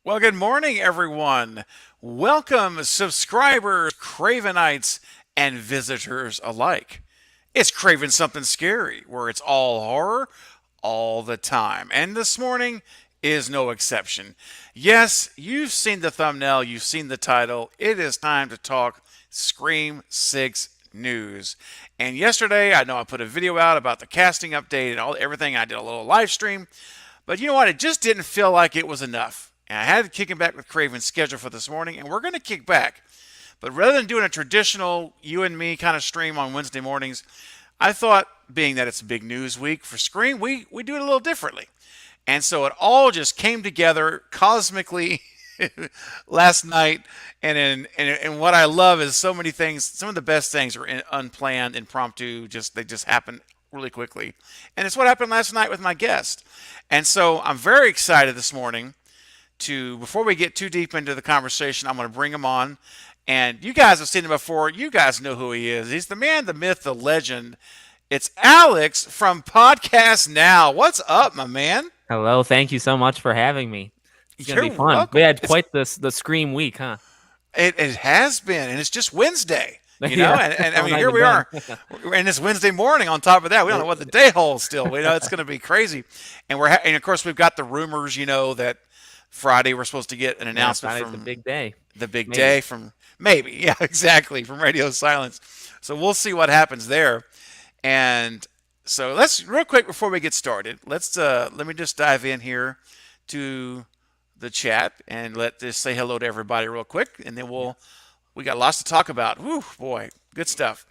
Well, good morning, everyone. Welcome, subscribers, Cravenites, and visitors alike. It's Craven Something Scary, where it's all horror all the time. And this morning is no exception. Yes, you've seen the thumbnail, you've seen the title. It is time to talk Scream 6 news. And yesterday, I know I put a video out about the casting update and everything. I did a little live stream. But you know what? It just didn't feel like it was enough. And I had to kick it back with Craven's schedule for this morning, and we're going to kick back. But rather than doing a traditional you and me kind of stream on Wednesday mornings, I thought, being that it's a big news week for Scream, we do it a little differently. And so it all just came together cosmically last night. And what I love is so many things. Some of the best things are unplanned, impromptu. They just happen really quickly. And it's what happened last night with my guest. And so I'm very excited this morning to, before we get too deep into the conversation, I'm going to bring him on. And you guys have seen him before. You guys know who he is. He's the man, the myth, the legend. It's Alex from Podcast Now. What's up, my man? Hello, thank you so much for having me. It's gonna You're be fun. welcome. We had quite the Scream week, huh? It has been, and it's just Wednesday, Yeah, and I we're mean, not here even we are, done. and it's Wednesday morning on top of that. We don't know what the day holds still. We know it's going to be crazy. And and of course, we've got the rumors, that Friday we're supposed to get an Yeah, announcement Friday's the from big day. the big day Maybe. from maybe, yeah, exactly, from Radio Silence. So we'll see what happens there. And so let's real quick before we get started, let me just dive in here to the chat and let this say hello to everybody real quick, and then Yeah. we got lots to talk about. Whew, boy, good stuff.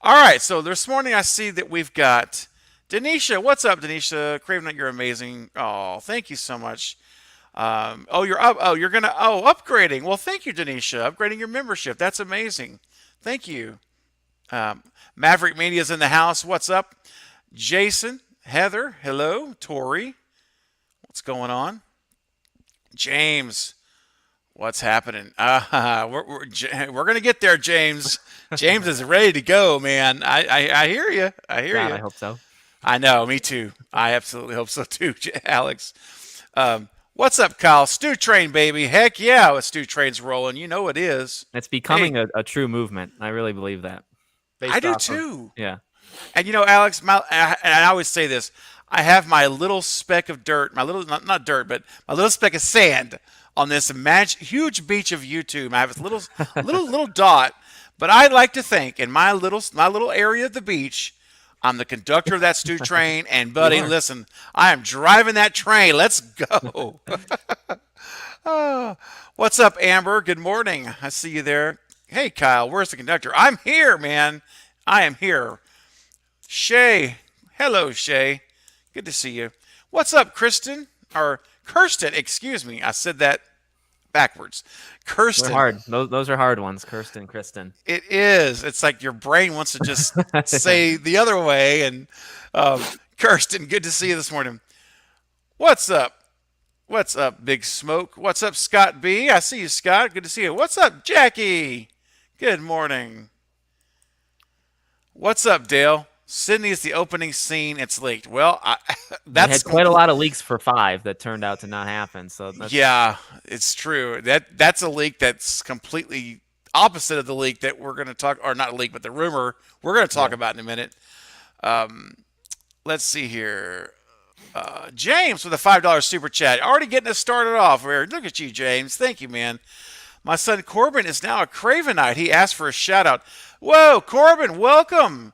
All right, so this morning I see that we've got Denisha. What's up, Denisha? Craven, you're amazing. Oh, thank you so much. Oh, you're up. Oh, you're gonna. Oh, upgrading. Well, thank you, Denisha. Upgrading your membership. That's amazing. Thank you. Um, Maverick Media's in the house. What's up, Jason? Heather. Hello, Tori. What's going on? James. What's happening? We're gonna get there, James. James is ready to go, man. I hear you. I hear God, I you. hope so. I know. Me too. I absolutely hope so too, Alex. What's up, Kyle? Stew Train, baby. Heck yeah, with Stew Train's rolling. You know it is. It's Hey, becoming a true movement. I really believe that. I Based do off of too. yeah. And Alex, and I always say this. I have my little speck of dirt, my little not dirt, but my little speck of sand on this huge beach of YouTube. I have this little dot, but I like to think in my little area of the beach, I'm the conductor of that stew train. And You buddy, are. listen, I am driving that train. Let's go. Oh, what's up, Amber? Good morning. I see you there. Hey, Kyle, where's the conductor? I'm here, man. I am here. Shay. Hello, Shay. Good to see you. What's up, Kristen? Or Kirsten, excuse me. I said that backwards. They're Kirsten. hard. Those are hard ones, Kirsten, Kristen. It is. It's like your brain wants to just say the other way. And um, Kirsten, good to see you this morning. What's up? What's up, Big Smoke? What's up, Scott B? I see you, Scott. Good to see you. What's up, Jackie? Good morning. What's up, Dale? Sidney is the opening scene. It's leaked. Well, We that's had quite a complete. lot of leaks for 5 that turned out to not happen. So that's Yeah, it's true. That's a leak that's completely opposite of the leak that we're going to talk, or not a leak, but the rumor we're going to talk yeah. about in a minute. Um, let's see here. James with a $5 super chat, already getting us started off. Look at you, James. Thank you, man. My son Corbin is now a Cravenite. He asked for a shout out. Whoa, Corbin, welcome.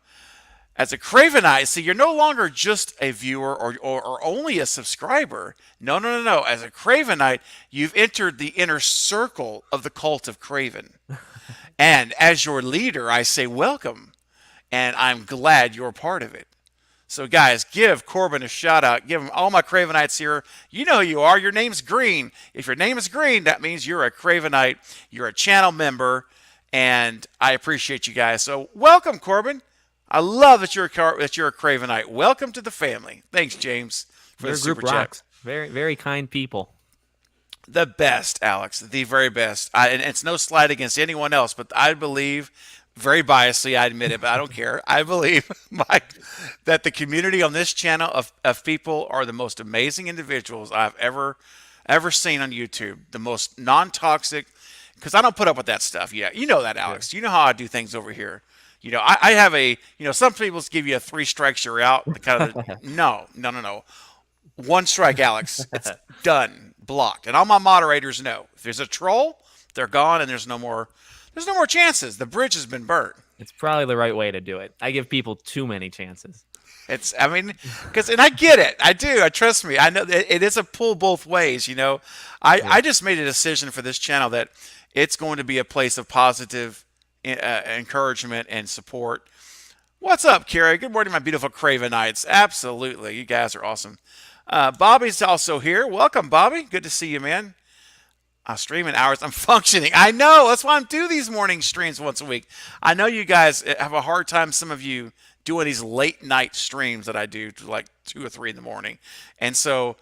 As a Cravenite, see, you're no longer just a viewer or only a subscriber. No, no, no, no. As a Cravenite, you've entered the inner circle of the cult of Craven. And as your leader, I say welcome. And I'm glad you're part of it. So, guys, give Corbin a shout out. Give him all my Cravenites here. You know who you are. Your name's green. If your name is green, that means you're a Cravenite. You're a channel member. And I appreciate you guys. So, welcome, Corbin. I love that you're a Cravenite. Welcome to the family. Thanks, James, for the Your super group chat. rocks. Very, very kind people. The best, Alex. The very best. And it's no slight against anyone else, but I believe, very biasedly, I admit it, but I don't care. I believe, Mike, that the community on this channel of people are the most amazing individuals I've ever ever seen on YouTube. The most non-toxic, because I don't put up with that stuff. Yeah, you know that, Sure. Alex. You know how I do things over here. I have a, some people give you a 3 strikes, you're out. The kind of no, no, no, no. One strike, Alex. It's done, blocked. And all my moderators know if there's a troll, they're gone, and there's no more. There's no more chances. The bridge has been burnt. It's probably the right way to do it. I give people too many chances. I mean, and I get it. I do. I trust me. I know it is a pull both ways. I just made a decision for this channel that it's going to be a place of positive encouragement and support. What's up, Carrie? Good morning, my beautiful Cravenites. Absolutely. You guys are awesome. Bobby's also here. Welcome, Bobby. Good to see you, man. I stream in hours. I'm functioning. I know. That's why I'm doing these morning streams once a week. I know you guys have a hard time, some of you, doing these late night streams that I do to like 2 or 3 in the morning. And so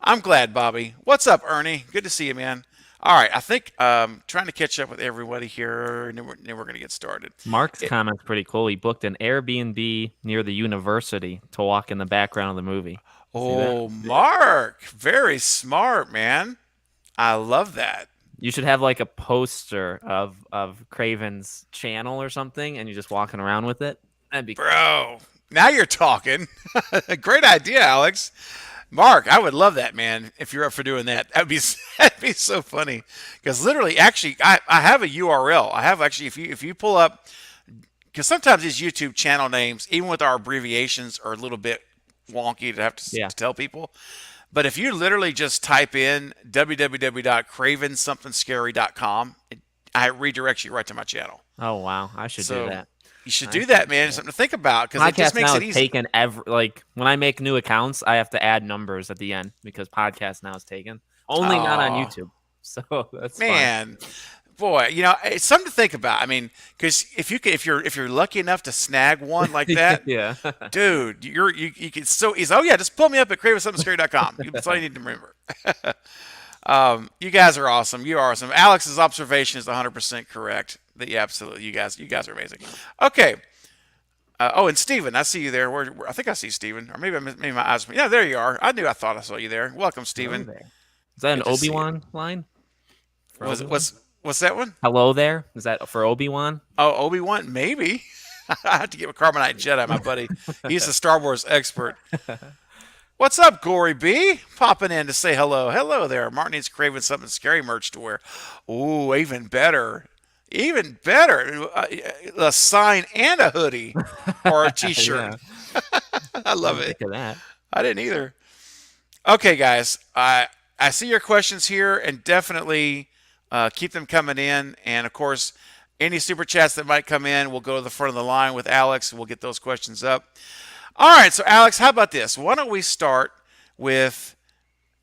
I'm glad, Bobby. What's up, Ernie? Good to see you, man. All right. I think trying to catch up with everybody here, and then we're going to get started. Mark's comment's pretty cool. He booked an Airbnb near the university to walk in the background of the movie. Oh, Mark. Very smart, man. I love that. You should have like a poster of Craven's channel or something, and you're just walking around with it. That'd be Bro, now you're talking. Great idea, Alex. Mark, I would love that, man. If you're up for doing that, that'd be so funny. Because literally, actually, I have a URL. I have actually, if you pull up, because sometimes these YouTube channel names, even with our abbreviations, are a little bit wonky to have to tell people. But if you literally just type in www.cravensomething.scary.com, it redirects you right to my channel. Oh wow, I should do that. You should do that, man. Something to think about because it just makes it easy. Taken like when I make new accounts, I have to add numbers at the end because podcast now is taken. Only not on YouTube. So that's man. Fun. Boy, it's something to think about. I mean, because if you're lucky enough to snag one like that, yeah, dude, you can so easy. Oh yeah, just pull me up at cravensomething.scary.com. That's all you need to remember. You guys are awesome. You are awesome. Alex's observation is 100% correct. Yeah, absolutely. You guys are amazing. Okay. And Steven, I see you there. I think I see Steven, or maybe my eyes. Yeah, there you are. I thought I saw you there. Welcome, Steven. Is that an Obi-Wan line? What's that one? Hello there. Is that for Obi-Wan? Oh, Obi-Wan? Maybe. I have to get with Carbonite Jedi, my buddy. He's a Star Wars expert. What's up, Gory B? Popping in to say hello. Hello there. Martin needs Craven something scary merch to wear. Ooh, even better. Even better. A sign and a hoodie or a t-shirt. I love it. Think of that. I didn't either. Okay, guys. I see your questions here, and definitely keep them coming in. And, of course, any super chats that might come in, we'll go to the front of the line with Alex. We'll get those questions up. All right, so, Alex, how about this? Why don't we start with,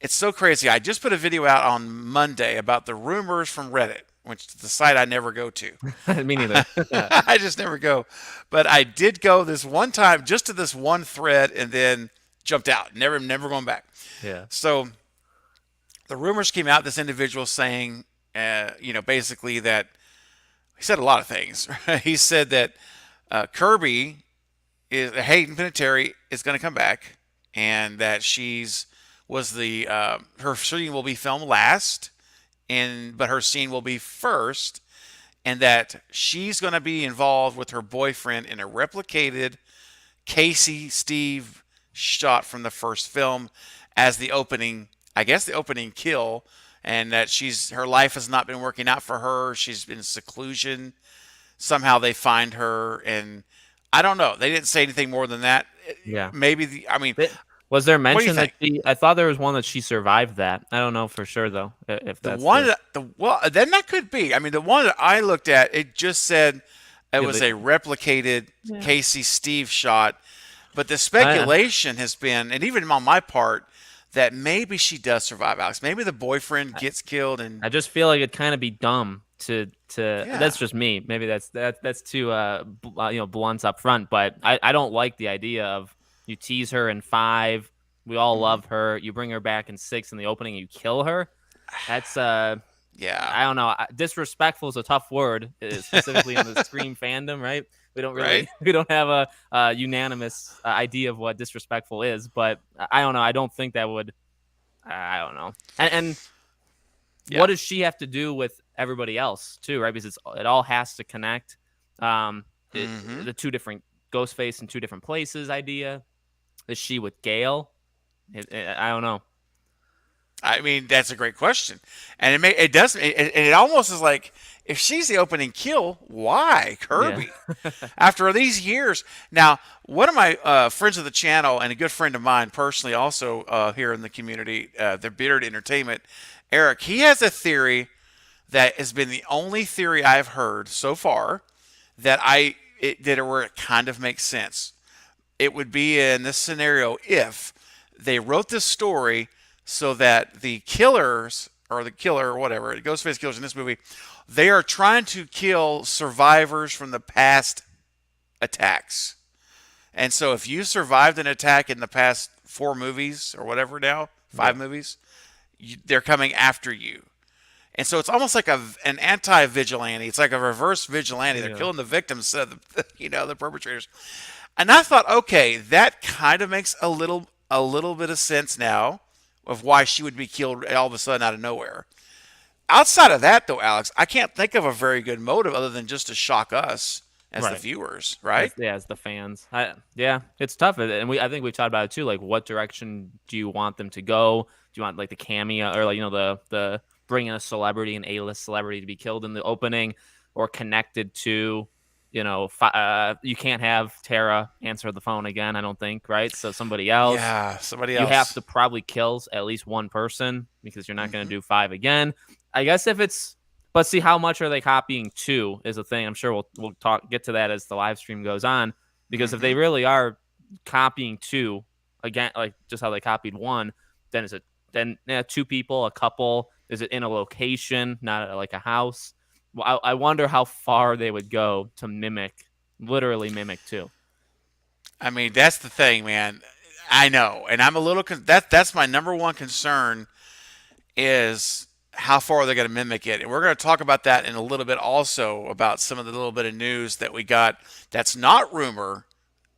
it's so crazy. I just put a video out on Monday about the rumors from Reddit, which is the site I never go to. Me neither. I just never go. But I did go this one time, just to this one thread, and then jumped out. Never going back. Yeah. So the rumors came out, this individual saying, basically that he said a lot of things. He said that Kirby Hayden Panettiere is going to come back, and that her scene will be filmed last, but her scene will be first, and that she's going to be involved with her boyfriend in a replicated Casey Steve shot from the first film as the opening kill, and that her life has not been working out for her. She's been in seclusion. Somehow they find her, and I don't know. They didn't say anything more than that. Yeah. Maybe was there mention that I thought there was one that she survived that. I don't know for sure though. If that's then that could be. I mean, the one that I looked at, it just said it was a replicated Casey Steve shot, but the speculation has been, and even on my part, that maybe she does survive, Alex. Maybe the boyfriend gets killed, and I just feel like it'd kind of be dumb to. That's just me. Maybe that's too blunt up front, but I don't like the idea of you tease her in 5. We all love her. You bring her back in 6 in the opening, and you kill her. That's I don't know. Disrespectful is a tough word, specifically in the Scream fandom, right? We don't have a unanimous idea of what disrespectful is, but I don't know. I don't think that would I don't know. And what Yeah. does she have to do with everybody else too, right? Because it all has to connect. Um, Hmm. the two different Ghostface in two different places idea. Is she with Gale? I don't know. I mean, that's a great question, and it does it almost is like if she's the opening kill, why Yeah. Kirby? After these years, now one of my friends of the channel and a good friend of mine personally, also here in the community, the Bearded Entertainment, Eric, he has a theory that has been the only theory I've heard so far that where it kind of makes sense. It would be in this scenario if they wrote this story so that the killers or the killer or whatever, Ghostface killers in this movie, they are trying to kill survivors from the past attacks. And so if you survived an attack in the past 4 movies or whatever now, five Yep. movies, they're coming after you. And so it's almost like an anti-vigilante. It's like a reverse vigilante. They're Yeah. killing the victims instead of the perpetrators. And I thought, okay, that kind of makes a little bit of sense now of why she would be killed all of a sudden out of nowhere. Outside of that, though, Alex, I can't think of a very good motive other than just to shock us as the Right. viewers, right? As the fans. Yeah, it's tough, and I think we talked about it too. Like, what direction do you want them to go? Do you want like the cameo or like the bringing a celebrity, an A-list celebrity to be killed in the opening, or connected to, you can't have Tara answer the phone again. I don't think, right? So somebody else. Yeah, somebody You have else. to probably kill at least one person because you're not going to Hmm. do five again. I guess if it's, but see, how much are they copying two is a thing. I'm sure we'll get to that as the live stream goes on, because if Hmm. they really are copying two again, like just how they copied one, then is it then two people, a couple? Is it in a location, not like a house? Well, I wonder how far they would go to literally mimic two. I mean, that's the thing, man. I know, and I'm a little that's my number one concern is how far are they going to mimic it? And we're going to talk about that in a little bit also about some of the little bit of news that we got that's not rumor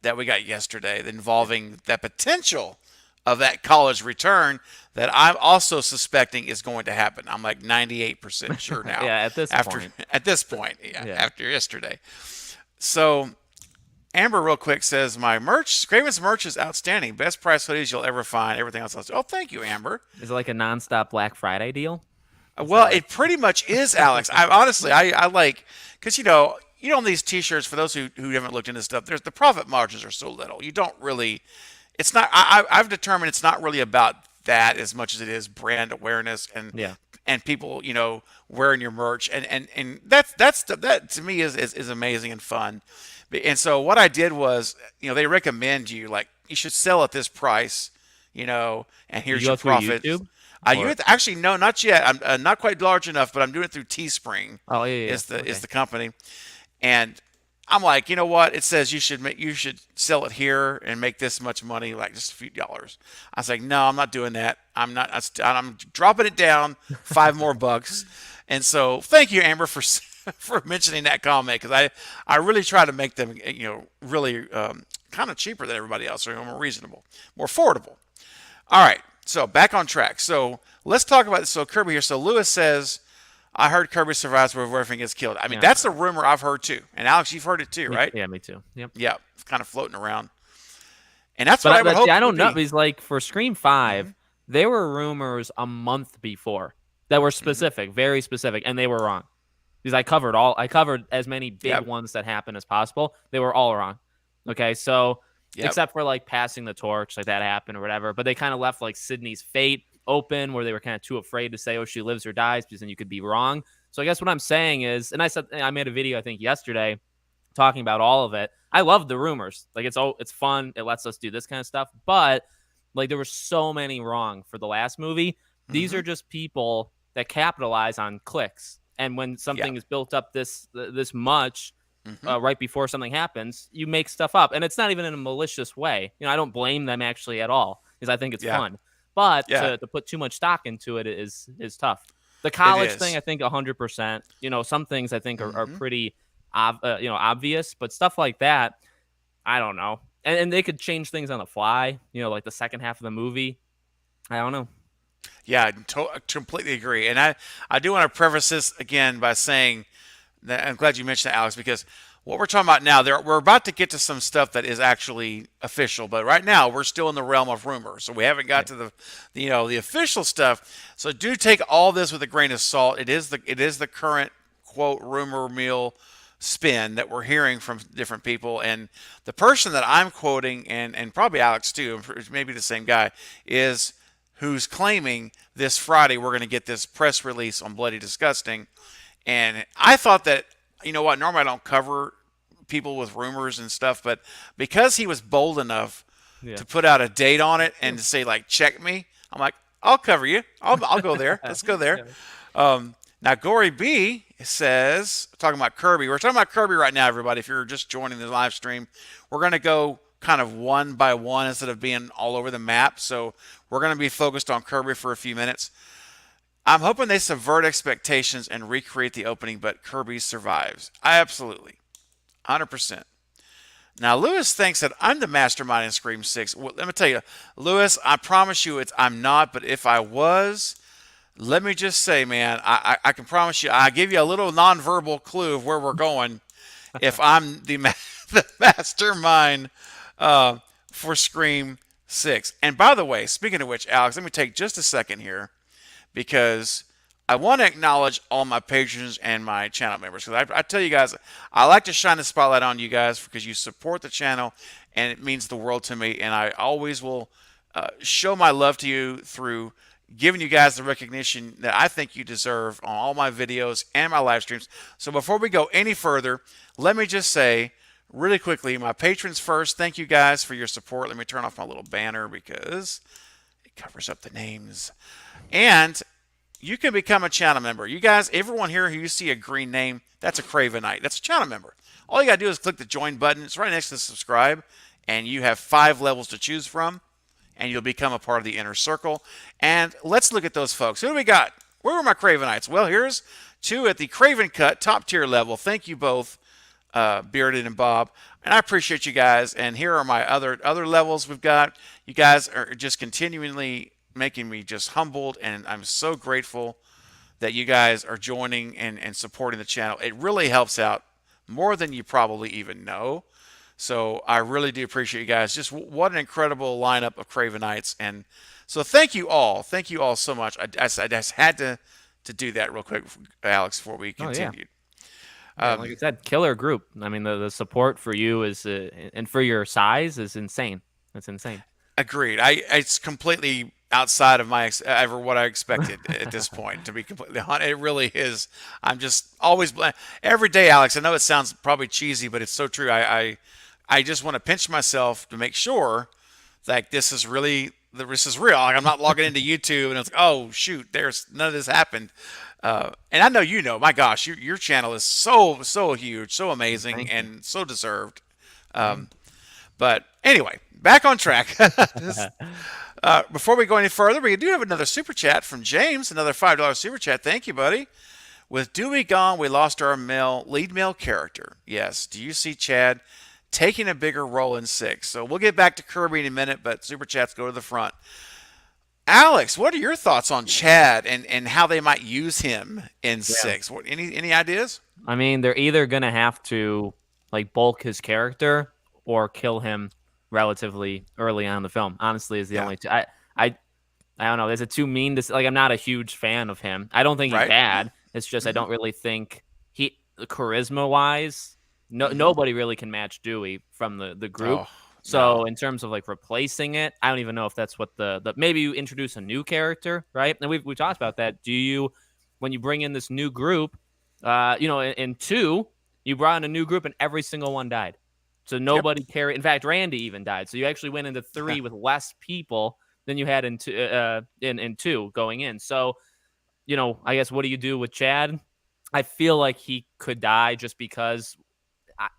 that we got yesterday Yeah. involving the potential of that college return that I'm also suspecting is going to happen. I'm like 98% sure now Yeah, at this after point. at this point, yeah, Yeah. after yesterday. So Amber, real quick, says my merch, Craven's merch is outstanding. Best price hoodies you'll ever find. Everything else. Oh, thank you, Amber. Is it like a nonstop Black Friday deal? Is that Well, like it pretty much is, Alex. I honestly, I like because on these T-shirts. For those who haven't looked into stuff, there's the profit margins are so little. You don't really. It's not. I've determined it's not really about that as much as it is brand awareness yeah. and people wearing your merch and that to me is amazing and fun. And so what I did was they recommend like you should sell at this price, and Did you here's your go through profits. YouTube You or actually no, not yet. I'm not quite large enough, but I'm doing it through Teespring. oh yeah, yeah. Is the Okay. is the company, and I'm like, you know what? It says you should sell it here and make this much money, like just a few dollars. I was like, no, I'm not doing that. I'm not. I'm dropping it down $5 more. And so, thank you, Amber, for for mentioning that comment because I really try to make them really kind of cheaper than everybody else, or more reasonable, more affordable. All right, so back on track. So let's talk about this. So Kirby here. So Lewis says, "I heard Kirby survives where Wolfing gets killed." I mean, Yeah. that's a rumor I've heard too. And Alex, you've heard it too, right? Yeah, me too. Yep. Yeah, it's kind of floating around, and that's what I But would hope I it would don't know be. because like for Scream Hmm. 5, there were rumors a month before that were Hmm. specific, very specific, and they were wrong. Because I covered as many big Yep. ones that happened as possible. They were all wrong. Okay, so Yep. except for like passing the torch, like that happened or whatever, but they kind of left like Sydney's fate open where they were kind of too afraid to say, oh, she lives or dies, because then you could be wrong. So I guess what I'm saying is, and I made a video I think yesterday talking about all of it. I love the rumors. Like it's fun. It lets us do this kind of stuff. But like there were so many wrong for the last movie. These Hmm. are just people that capitalize on clicks. And when Yeah. something is built up this much Hmm. right before something happens, you make stuff up, and it's not even in a malicious way. I don't blame them actually at all because I think it's Yeah. fun. But Yeah. to put too much stock into it is tough. The It college thing, is. I think 100%. Some things I think are Hmm. pretty obvious, but stuff like that, I don't know. And they could change things on the fly, like the second half of the movie. I don't know. Yeah, I completely agree. And I do want to preface this again by saying that I'm glad you mentioned that, Alex, because what we're talking about now, we're about to get to some stuff that is actually official, but right now we're still in the realm of rumor, so we haven't got Right. to the official stuff. So do take all this with a grain of salt. It is the current quote rumor mill spin that we're hearing from different people, and the person that I'm quoting, and probably Alex too, maybe the same guy, is who's claiming this Friday we're going to get this press release on Bloody Disgusting. And I thought that, you know what, normally I don't cover people with rumors and stuff, but because he was bold enough Yeah. to put out a date on it and to say, like, check me, I'm like, I'll cover you. I'll go there. Let's go there. Yeah. Now, Gory B says, talking about Kirby, we're talking about Kirby right now, everybody. If you're just joining the live stream, we're going to go kind of one by one instead of being all over the map. So we're going to be focused on Kirby for a few minutes. I'm hoping they subvert expectations and recreate the opening, but Kirby survives. I absolutely. 100%. Now, Lewis thinks that I'm the mastermind in Scream 6. Well, let me tell you, Lewis, I promise you I'm not, but if I was, let me just say, man, I can promise you, I give you a little nonverbal clue of where we're going if I'm the mastermind for Scream 6. And by the way, speaking of which, Alex, let me take just a second here because I want to acknowledge all my patrons and my channel members. Because I tell you guys, I like to shine the spotlight on you guys because you support the channel and it means the world to me. And I always will show my love to you through giving you guys the recognition that I think you deserve on all my videos and my live streams. So before we go any further, let me just say really quickly, my patrons first, thank you guys for your support. Let me turn off my little banner because it covers up the names. And you can become a channel member. You guys, everyone here who you see a green name, that's a Cravenite. That's a channel member. All you got to do is click the join button. It's right next to subscribe. And you have 5 levels to choose from. And you'll become a part of the inner circle. And let's look at those folks. Who do we got? Where were my Cravenites? Well, here's 2 at the Craven Cut top tier level. Thank you both, Bearded and Bob. And I appreciate you guys. And here are my other levels we've got. You guys are just continually making me just humbled, and I'm so grateful that you guys are joining and supporting the channel. It really helps out more than you probably even know. So I really do appreciate you guys. Just what an incredible lineup of Cravenites. And so thank you all. Thank you all so much. I just had to do that real quick, Alex, before we Oh yeah. continued. Yeah, like I said, killer group. I mean, the support for you is and for your size is insane. That's insane. Agreed. It's completely outside of my ever what I expected at this point. To be completely honest, it really is. I'm just always every day, Alex. I know it sounds probably cheesy, but it's so true. I just want to pinch myself to make sure that this is real. Like I'm not logging into YouTube and it's like, oh shoot, there's none of this happened. And I know my gosh, your channel is so huge, so amazing, Thank you. and so deserved. Yeah. But anyway, back on track. Before we go any further, we do have another super chat from James, another $5 super chat. Thank you, buddy. With Dewey gone, we lost our lead male character. Yes. Do you see Chad taking a bigger role in 6? So we'll get back to Kirby in a minute, but super chats go to the front. Alex, what are your thoughts on Chad and how they might use him in 6? What, any ideas? I mean, they're either gonna have to like bulk his character or kill him relatively early on in the film. Honestly, is the only two. I don't know. Is it too mean to say? Like? I'm not a huge fan of him. I don't think he's Right. bad. It's just I don't really think he charisma wise. Nobody really can match Dewey from the group. Oh, So no. in terms of like replacing it, I don't even know if that's what the maybe you introduce a new character, right? And we talked about that. Do you when you bring in this new group, in 2, you brought in a new group and every single one died. So Yep. nobody carried. In fact, Randy even died. So you actually went into 3 with less people than you had in 2 going in. So I guess what do you do with Chad? I feel like he could die just because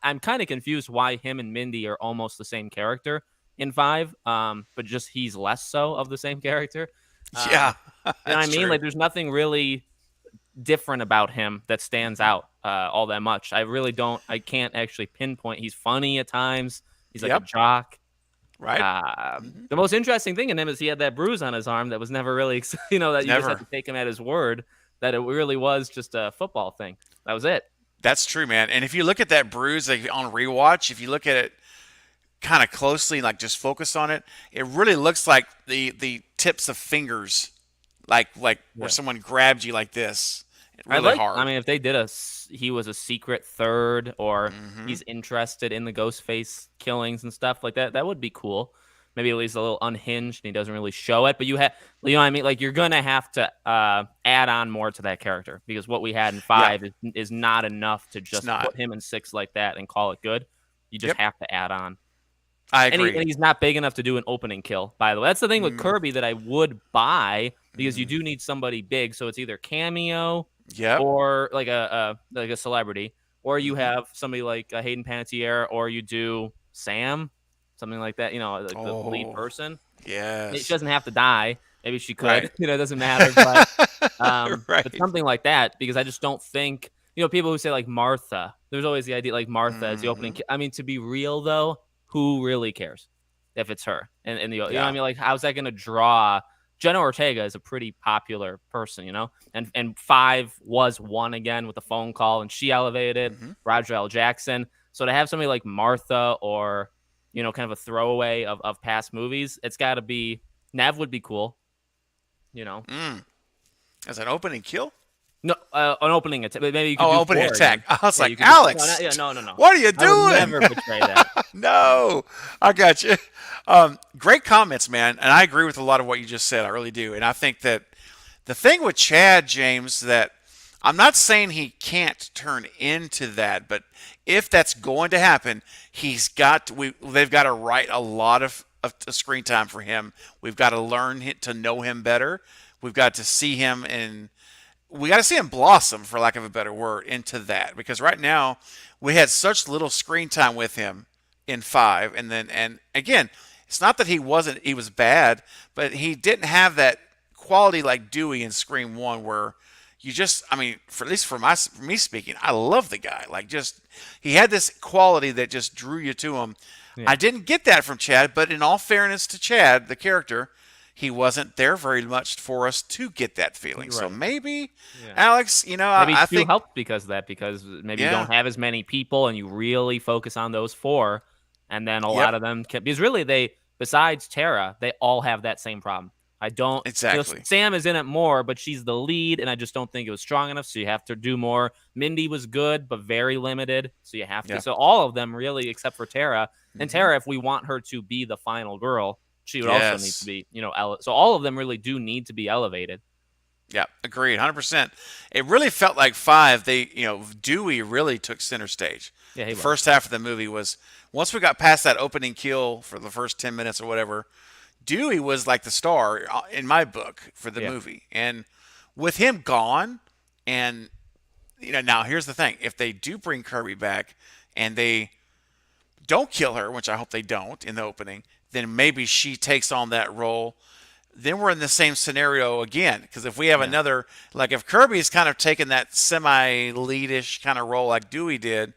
I'm kind of confused why him and Mindy are almost the same character in 5, but just he's less so of the same character. Yeah, You know what I that's mean? true. Like, there's nothing really different about him that stands out all that much. I really don't. I can't actually pinpoint. He's funny at times. He's like a Yep. jock. Right? Hmm. The most interesting thing in him is he had that bruise on his arm that was never really, that you just had Never. to take him at his word that it really was just a football thing. That was it. That's true, man. And if you look at that bruise like, on rewatch, if you look at it kind of closely, like just focus on it, it really looks like the tips of fingers, like where Yeah. someone grabbed you like this, I really like. I hard. mean, if they did he was a secret third, or Hmm. he's interested in the Ghostface killings and stuff like that, that would be cool. Maybe at least a little unhinged and he doesn't really show it. But you know what I mean? Like you're gonna have to add on more to that character because what we had in Yeah, 5 is not enough to it's just not. put him in 6 like that and call it good. You just Yep, have to add on. I And agree. he's not big enough to do an opening kill, by the way. That's the thing with Mm, Kirby that I would buy because you mm, do need somebody big. So it's either cameo yep. or like a celebrity, or you Hmm. have somebody like Hayden Panettiere, or you do Sam, something like that. Like the lead Oh, person. She yes. doesn't have to die. Maybe she Right. could. It doesn't matter. But Right. something like that because I just don't think people who say like Martha. There's always the idea like Martha is the opening. Hmm. I mean, to be real though, who really cares if it's her? And you know what I Yeah. mean? Like, how's that going to draw? Jenna Ortega is a pretty popular person, and 5 was one again with a phone call, and she elevated Hmm. Roger L. Jackson. So to have somebody like Martha or kind of a throwaway of past movies, it's got to be Nev would be cool, you know. Mm. As an opening kill? No, an opening attack. Maybe you could Oh, do opening 4 attack. again. I was Yeah, like, you could do no, Alex, no. what are you I would doing? never betray that. No. No, I got you. Great comments, man. And I agree with a lot of what you just said. I really do. And I think that the thing with Chad James that I'm not saying he can't turn into that, but if that's going to happen, they've got to write a lot of screen time for him. We've got to learn to know him better. We've got to see him in we got to see him blossom, for lack of a better word, into that. Because right now, we had such little screen time with him in 5. And again, it's not that he was bad, but he didn't have that quality like Dewey in Scream 1 where I mean, at least for me speaking, I love the guy. Like, just, he had this quality that just drew you to him. I Yeah. didn't get that from Chad, but in all fairness to Chad, the character, he wasn't there very much for us to get that feeling. So Right. maybe, Yeah. Alex, Maybe I 2 think, helped because of that, because maybe you yeah, don't have as many people and you really focus on those 4, and then a yep, lot of them can, because really besides Tara, they all have that same problem. I don't, exactly. Sam is in it more, but she's the lead, and I just don't think it was strong enough. So you have to do more. Mindy was good, but very limited. So you have to. Yeah. So all of them really, except for Tara. And Hmm. Tara, if we want her to be the final girl, she would also need to Yes. be, so all of them really do need to be elevated. Yeah, agreed, 100%. It really felt like 5. Dewey really took center stage. Yeah, he The was. first half of the movie was once we got past that opening kill for the first 10 minutes or whatever. Dewey was like the star in my book for the Yeah. movie, and with him gone, and now here's the thing: if they do bring Kirby back and they don't kill her, which I hope they don't in the opening, then maybe she takes on that role. Then we're in the same scenario again. Because if we have Yeah. another, like if Kirby's kind of taken that semi-leadish kind of role like Dewey did,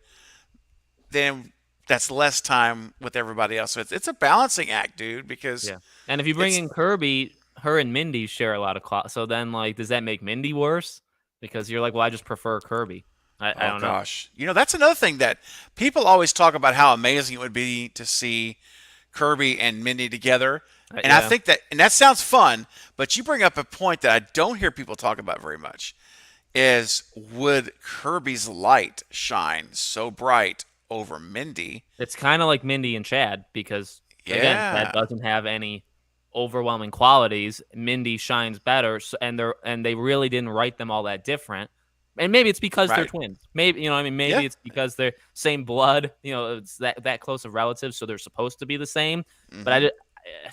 then that's less time with everybody else. So it's a balancing act, dude. Because Yeah. And if you bring it's in Kirby, her and Mindy share a lot of clout. So then, like, does that make Mindy worse? Because you're like, well, I just prefer Kirby. I oh don't know. gosh, that's another thing that people always talk about how amazing it would be to see Kirby and Mindy together. And I Yeah. think that sounds fun, but you bring up a point that I don't hear people talk about very much is would Kirby's light shine so bright over Mindy? It's kind of like Mindy and Chad because, again, Chad Yeah, doesn't have any overwhelming qualities. Mindy shines better, and they really didn't write them all that different. And maybe it's because they're right. twins. Maybe I mean, Yeah. maybe it's because they're same blood. It's that close of relatives, so they're supposed to be the same. But Hmm.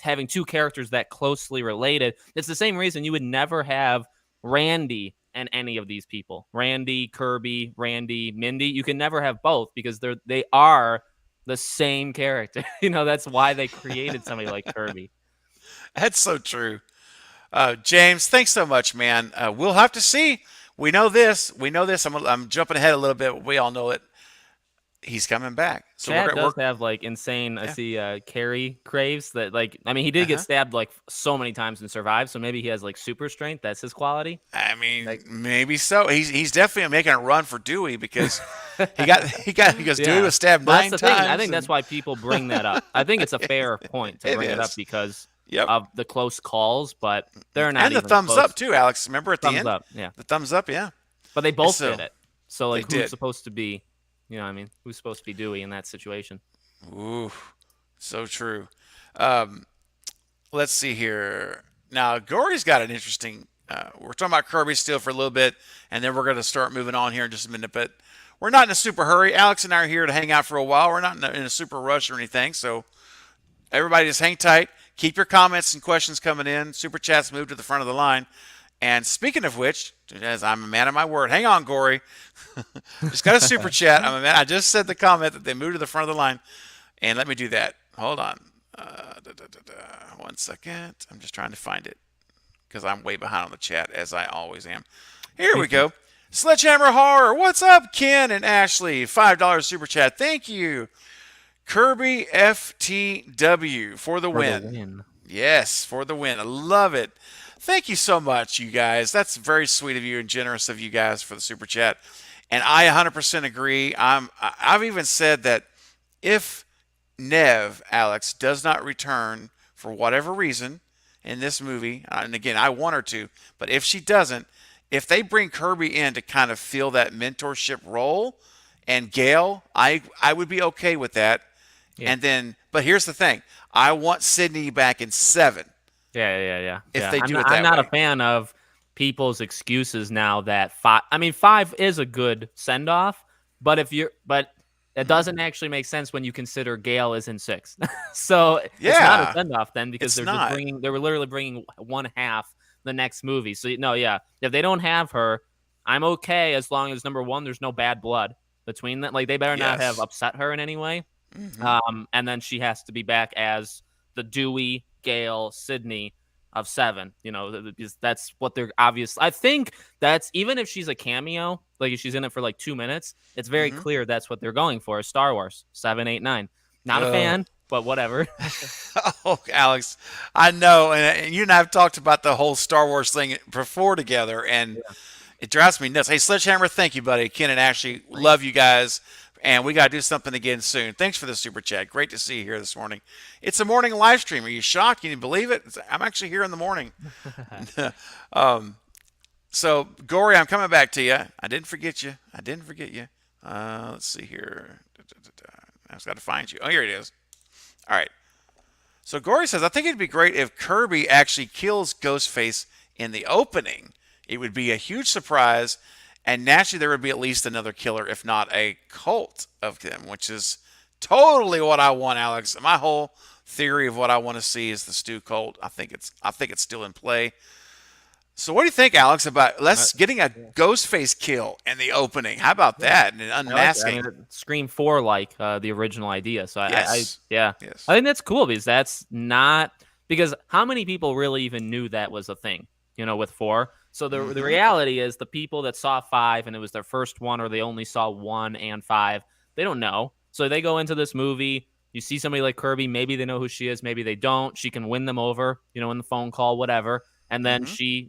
having 2 characters that closely related, it's the same reason you would never have Randy and any of these people. Randy, Kirby, Randy, Mindy. You can never have both because they are the same character. That's why they created somebody like Kirby. That's so true. James, thanks so much, man. We'll have to see. We know this. We know this. I'm jumping ahead a little bit. We all know it. he's coming back. So Chad we're does have like insane. I yeah. see Carrie craves that like. I mean, he did get Uh-huh. stabbed like so many times and survived. So maybe he has like super strength. That's his quality. I mean, Like, maybe so. He's definitely making a run for Dewey because he goes Dewey yeah. was stabbed But that's 9 the thing. I times think that's and why people bring that up. I think it's a fair point to it bring it up is. because Yep. of the close calls, but they're not And the even thumbs up close. too, Alex. Remember at the Thumbs end? up. Yeah. The thumbs up, yeah. But they both So did it. So they like, who's did. supposed to be? You know, what I mean, who's supposed to be Dewey in that situation? Ooh, so true. Um, let's see here. Now, Gory's got an interesting. We're talking about Kirby still for a little bit, and then we're going to start moving on here in just a minute. But we're not in a super hurry. Alex and I are here to hang out for a while. We're not in a super rush or anything. So everybody just hang tight. Keep your comments and questions coming in. Super chats move to the front of the line. And speaking of which, as I'm a man of my word, hang on, Gory. Just got a super chat. I'm a man. I just said the comment that they moved to the front of the line. And let me do that. Hold on. 1 second. I'm just trying to find it because I'm way behind on the chat, as I always am. Here we go. Sledgehammer Horror. What's up, Ken and Ashley? $5 super chat. Thank you. Kirby FTW for the win. Yes, for the win. I love it. Thank you so much, you guys. That's very sweet of you and generous of you guys for the super chat. And I 100% agree. I've even said that if Nev, Alex, does not return for whatever reason in this movie, and again, I want her to, but if she doesn't, if they bring Kirby in to kind of fill that mentorship role and Gale, I would be okay with that. Yeah. And then, but here's the thing. I want Sidney back in 7. Yeah. If they do it that I'm not way. a fan of people's excuses now that 5. I mean, 5 is a good send off, but it doesn't actually make sense when you consider Gale is in 6. So it's not a send off then because they were literally bringing one half the next movie. So no, yeah, if they don't have her, I'm okay as long as number one, there's no bad blood between them. Like they better not have upset her in any way. Mm-hmm. And then she has to be back as the Dewey, Gale, Sidney of 7. You know, that's what they're obvious. I think that's even if she's a cameo, like if she's in it for like 2 minutes, it's very clear that's what they're going for. Star Wars 7, 8, 9. Not a fan, but whatever. Oh, Alex, I know, and you and I have talked about the whole Star Wars thing before together, and it drives me nuts. Hey, Sledgehammer, thank you, buddy. Ken and Ashley, love you guys. And we got to do something again soon. Thanks for the super chat. Great to see you here this morning. It's a morning live stream. Are you shocked? Can you believe it? I'm actually here in the morning. So, Gory, I'm coming back to you. I didn't forget you. Let's see here. I just got to find you. Oh, here it is. All right. So, Gory says, I think it'd be great if Kirby actually kills Ghostface in the opening. It would be a huge surprise. And naturally, there would be at least another killer, if not a cult of them, which is totally what I want, Alex. My whole theory of what I want to see is the Stu cult. I think it's still in play. So, what do you think, Alex, about getting a Ghostface kill in the opening? How about that? And unmasking. Scream 4 like the original idea. So yes. I think that's cool because that's not because how many people really even knew that was a thing? You know, with 4. So the reality is the people that saw 5 and it was their first one or they only saw 1 and 5, they don't know. So they go into this movie, you see somebody like Kirby, maybe they know who she is, maybe they don't. She can win them over, you know, in the phone call, whatever. And then she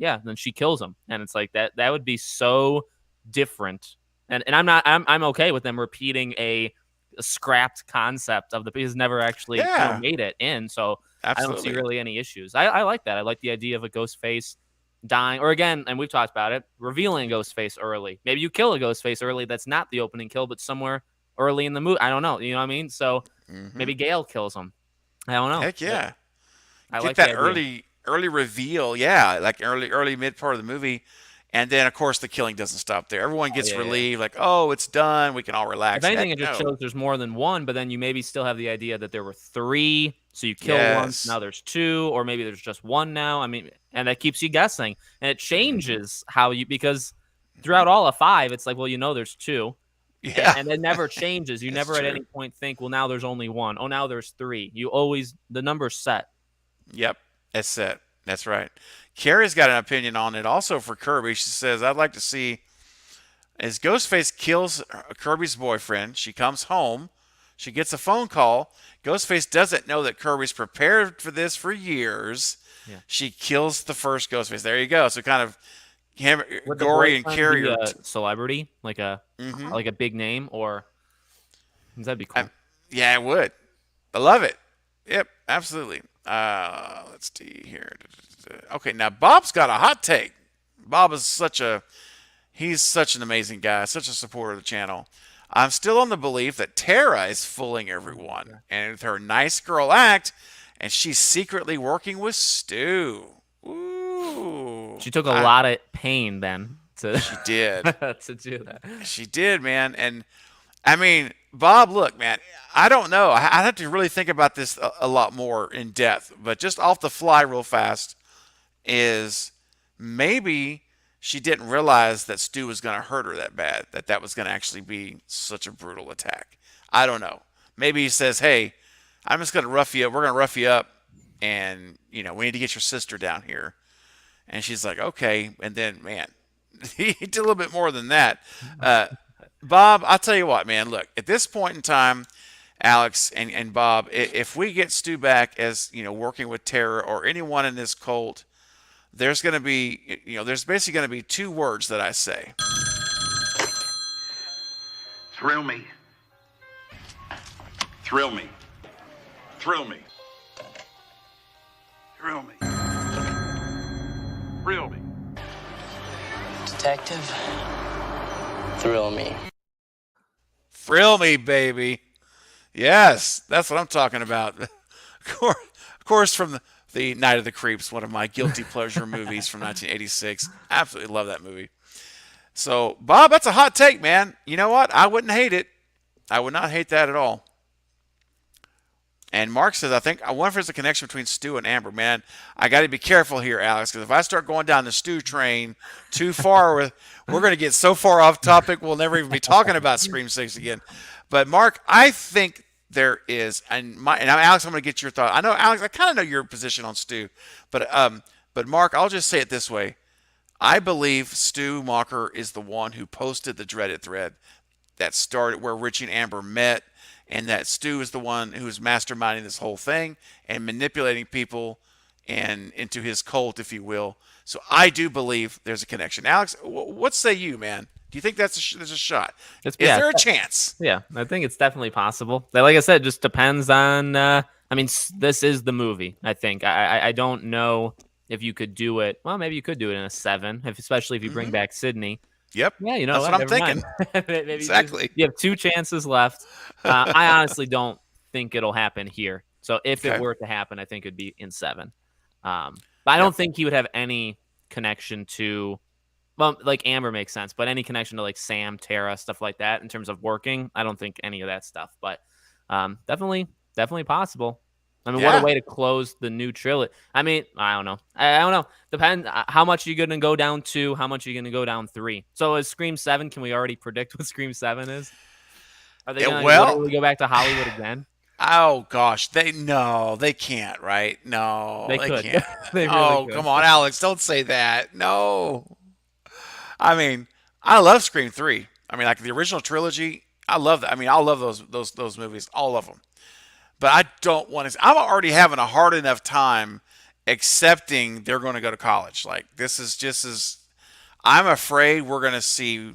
kills them. And it's like that would be so different. And I'm okay with them repeating a scrapped concept of because never actually made it in. So absolutely. I don't see really any issues. I like that. I like the idea of a Ghostface dying, or again, and we've talked about it, revealing Ghostface early. Maybe you kill a Ghostface early that's not the opening kill, but somewhere early in the movie. I don't know. You know what I mean? So maybe Gale kills him. I don't know. Heck yeah. I get like that early reveal. Yeah, like early mid part of the movie. And then, of course, the killing doesn't stop there. Everyone gets relieved, like, oh, it's done. We can all relax. If anything, it just shows there's more than one, but then you maybe still have the idea that there were 3. So you kill one, now there's 2, or maybe there's just 1 now. I mean, and that keeps you guessing. And it changes how you, because throughout all of 5, it's like, well, you know, there's 2. Yeah. And it never changes. You never at any point think, well, now there's only 1. Oh, now there's 3. You always, the number's set. Yep, it's set. That's right. Carrie's got an opinion on it also for Kirby. She says, I'd like to see is Ghostface kills Kirby's boyfriend. She comes home. She gets a phone call. Ghostface doesn't know that Kirby's prepared for this for years. Yeah. She kills the first Ghostface. There you go. So kind of Would the gory and boyfriend be carrier. a celebrity, like a big name, or that'd be cool. Yeah, I would. I love it. Yep, absolutely. Let's see here. Okay, now Bob's got a hot take. Bob is he's such an amazing guy, such a supporter of the channel. I'm still on the belief that Tara is fooling everyone, and with her nice girl act, and she's secretly working with Stu. Ooh, She took a lot of pain then she did. to do that. She did, man. And I mean, Bob, look, man, I don't know. I have to really think about this a lot more in depth, but just off the fly, real fast, is maybe she didn't realize that Stu was going to hurt her that bad, that was going to actually be such a brutal attack. I don't know. Maybe he says, hey, I'm just going to rough you up. We're going to rough you up, and, we need to get your sister down here. And she's like, okay. And then, man, he did a little bit more than that. Bob, I'll tell you what, man. Look, at this point in time, Alex and Bob, if we get Stu back as, working with Tara or anyone in this cult, there's going to be, there's basically going to be two words that I say. Thrill me. Thrill me. Thrill me. Thrill me. Thrill me. Detective, thrill me. Thrill me, baby. Yes, that's what I'm talking about. Of course, from the Night of the Creeps, one of my guilty pleasure movies from 1986. Absolutely love that movie. So, Bob, that's a hot take, man. You know what? I wouldn't hate it. I would not hate that at all. And Mark says, I wonder if there's a connection between Stu and Amber. Man, I got to be careful here, Alex, because if I start going down the Stu train too far, we're going to get so far off topic, we'll never even be talking about Scream 6 again. But, Mark, I think there is, and Alex, I'm going to get your thought. I know, Alex, I kind of know your position on Stu, but Mark, I'll just say it this way. I believe Stu Macher is the one who posted the dreaded thread that started where Richie and Amber met, and that Stu is the one who's masterminding this whole thing and manipulating people and into his cult, if you will. So I do believe there's a connection. Alex, what say you, man? Do you think there's a shot? Is there a chance? Yeah, I think it's definitely possible. Like I said, it just depends on. This is the movie. I think I don't know if you could do it. Well, maybe you could do it in a 7, especially if you bring back Sidney. Yep. Yeah, that's what I'm thinking. Maybe exactly. You have 2 chances left. I honestly don't think it'll happen here. So if it were to happen, I think it'd be in 7. But I don't think he would have any connection to. Well, like Amber makes sense, but any connection to like Sam, Tara, stuff like that in terms of working, I don't think any of that stuff. But definitely possible. I mean, what a way to close the new trilogy. I mean, I don't know. I don't know. Depends how much you're going to go down 2, how much you're going to go down 3. So is Scream 7, can we already predict what Scream 7 is? Are they going to literally go back to Hollywood again? Oh, gosh. They can't, right? No, they could. Can't. They really could. Come on, Alex. Don't say that. No. I mean, I love Scream 3. I mean, like the original trilogy, I love that. I mean, I love those movies, all of them. But I don't want to. I'm already having a hard enough time accepting they're going to go to college. Like, this is just as. I'm afraid we're going to see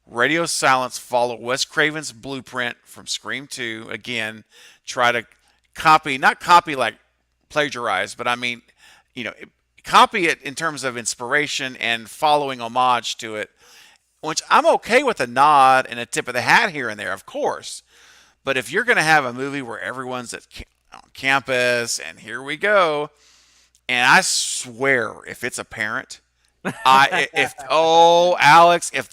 Radio Silence follow Wes Craven's blueprint from Scream 2. Again, try to not copy like plagiarize, but I mean, copy it in terms of inspiration and following homage to it, which I'm okay with a nod and a tip of the hat here and there, of course. But if you're going to have a movie where everyone's on campus and here we go, and I swear if it's a parent, Alex, if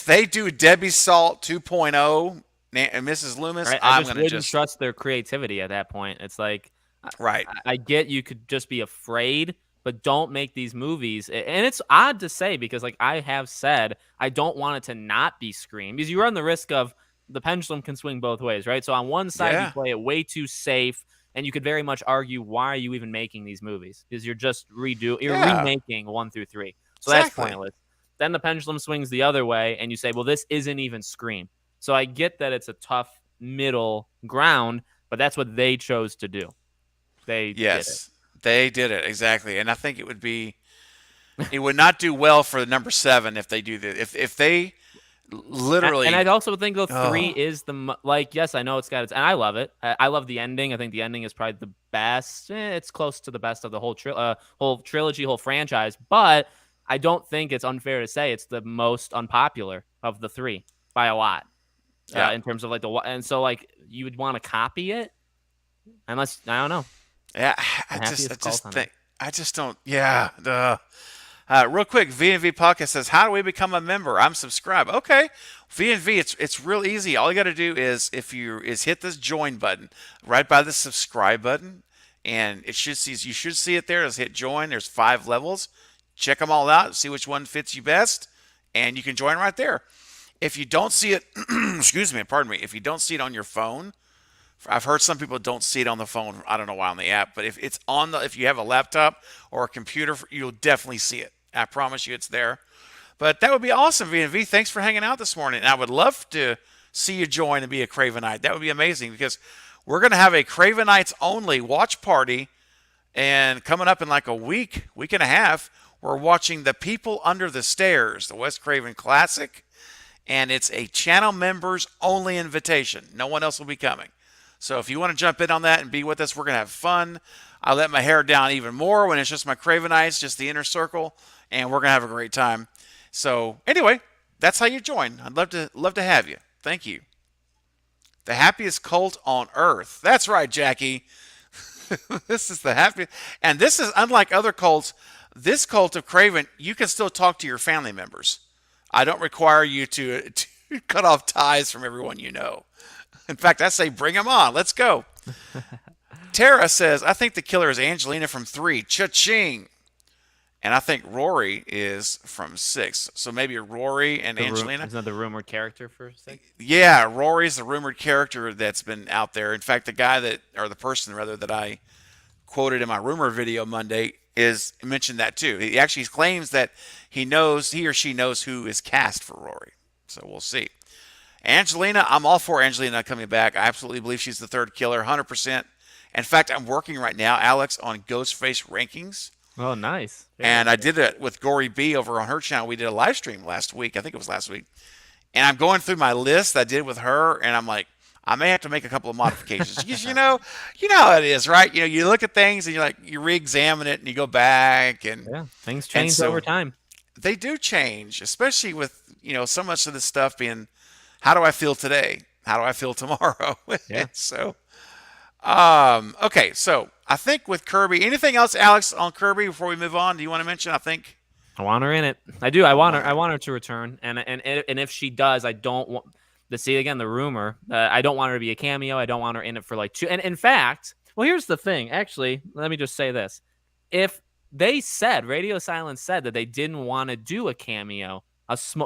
they do Debbie Salt 2.0 and Mrs. Loomis, right, I'm going to wouldn't trust their creativity at that point. It's like, right. I get you could just be afraid, but don't make these movies. And it's odd to say because, like I have said, I don't want it to not be Scream because you run the risk of the pendulum can swing both ways, right? So on one side, you play it way too safe, and you could very much argue, why are you even making thing these movies? Because you're just remaking 1 through 3. So that's pointless. then the pendulum swings the other way, and you say, well, this isn't even Scream. So I get that it's a tough middle ground, but that's what they chose to do. They did it. They did it exactly, and I think it would not do well for the number 7 if they do this. If they literally, and I'd also think though 3 is the yes, I know it's got its, and I love it. I love the ending. I think the ending is probably the best. It's close to the best of the whole trilogy, whole franchise. But I don't think it's unfair to say it's the most unpopular of the 3 by a lot. In terms of and so you would want to copy it, unless I don't know. Yeah, I just don't. Yeah. Real quick, V&V Podcast says, how do we become a member? I'm subscribed. Okay. V&V, it's real easy. All you got to do is hit this join button right by the subscribe button, and you should see it there. Just hit join. There's 5 levels. Check them all out. See which one fits you best, and you can join right there. If you don't see it, pardon me. If you don't see it on your phone, I've heard some people don't see it on the phone. I don't know why on the app, but if it's if you have a laptop or a computer, you'll definitely see it. I promise you, it's there. But that would be awesome, V&V. Thanks for hanging out this morning. And I would love to see you join and be a Cravenite. That would be amazing because we're going to have a Cravenites only watch party, and coming up in like a week and a half, we're watching The People Under the Stairs, the Wes Craven classic, and it's a channel members only invitation. No one else will be coming. So if you want to jump in on that and be with us, we're going to have fun. I let my hair down even more when it's just my Cravenites, just the inner circle, and we're going to have a great time. So anyway, that's how you join. I'd love to have you. Thank you. The happiest cult on earth. That's right, Jackie. This is the happiest. And this is unlike other cults. This cult of Craven, you can still talk to your family members. I don't require you to cut off ties from everyone you know. In fact, I say bring them on. Let's go. Tara says, I think the killer is Angelina from 3. Cha-ching. And I think Rory is from 6. So maybe Rory and Angelina. Isn't that the rumored character for 6? Yeah, Rory's the rumored character that's been out there. In fact, the person that I quoted in my rumor video Monday mentioned that too. He actually claims that he or she knows who is cast for Rory. So we'll see. Angelina, I'm all for Angelina coming back. I absolutely believe she's the 3rd killer, 100%. In fact, I'm working right now, Alex, on Ghostface rankings. Oh, nice. And I did it with Gory B over on her channel. We did a live stream last week. I think it was last week. And I'm going through my list I did with her, and I'm like, I may have to make a couple of modifications. you know how it is, right? You look at things and you re-examine it and you go back, and things change over time. They do change, especially with so much of this stuff being, how do I feel today? How do I feel tomorrow? Yeah. So, okay. So I think with Kirby, anything else, Alex, on Kirby before we move on? Do you want to mention? I want her in it. I do. I want her to return. And if she does, I don't want to see again the rumor. I don't want her to be a cameo. I don't want her in it for 2. And in fact, well, here's the thing. Actually, let me just say this: if they said Radio Silence said that they didn't want to do a cameo.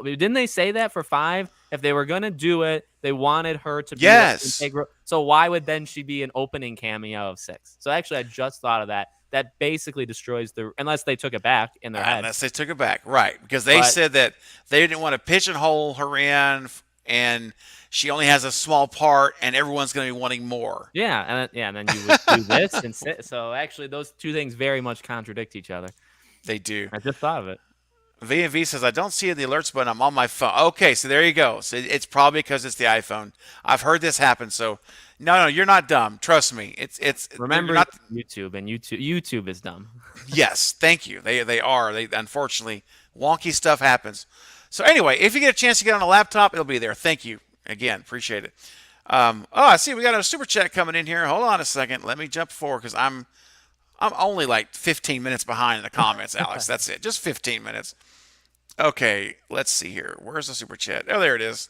Didn't they say that for 5? If they were going to do it, they wanted her to be integral. So why would then she be an opening cameo of 6? So actually, I just thought of that. That basically destroys unless they took it back in their head. Unless they took it back, right? Because they said that they didn't want to pigeonhole her in, and she only has a small part, and everyone's going to be wanting more. Yeah, and then you would do this and sit. So actually, those two things very much contradict each other. They do. I just thought of it. V&V says, I don't see the alerts button. I'm on my phone. Okay, so there you go. So it's probably because it's the iPhone. I've heard this happen. So, no, you're not dumb. Trust me. It's remember YouTube, and YouTube is dumb. Yes, thank you. They are. Unfortunately, wonky stuff happens. So anyway, if you get a chance to get on a laptop, it'll be there. Thank you again. Appreciate it. I see we got a super chat coming in here. Hold on a second. Let me jump forward because I'm only 15 minutes behind in the comments, Alex. That's it. Just 15 minutes. Okay, let's see here. Where's the super chat? Oh, there it is.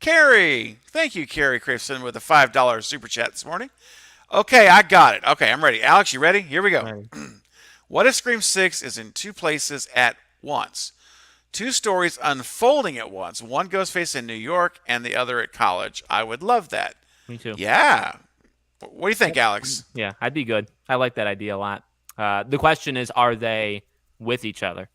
Carrie. Thank you, Carrie Craveson, with a $5 super chat this morning. Okay, I got it. Okay, I'm ready. Alex, you ready? Here we go. What if Scream 6 is in 2 places at once? 2 stories unfolding at once. One Ghostface in New York and the other at college. I would love that. Me too. Yeah. What do you think, Alex? Yeah, I'd be good. I like that idea a lot. The question is, are they with each other?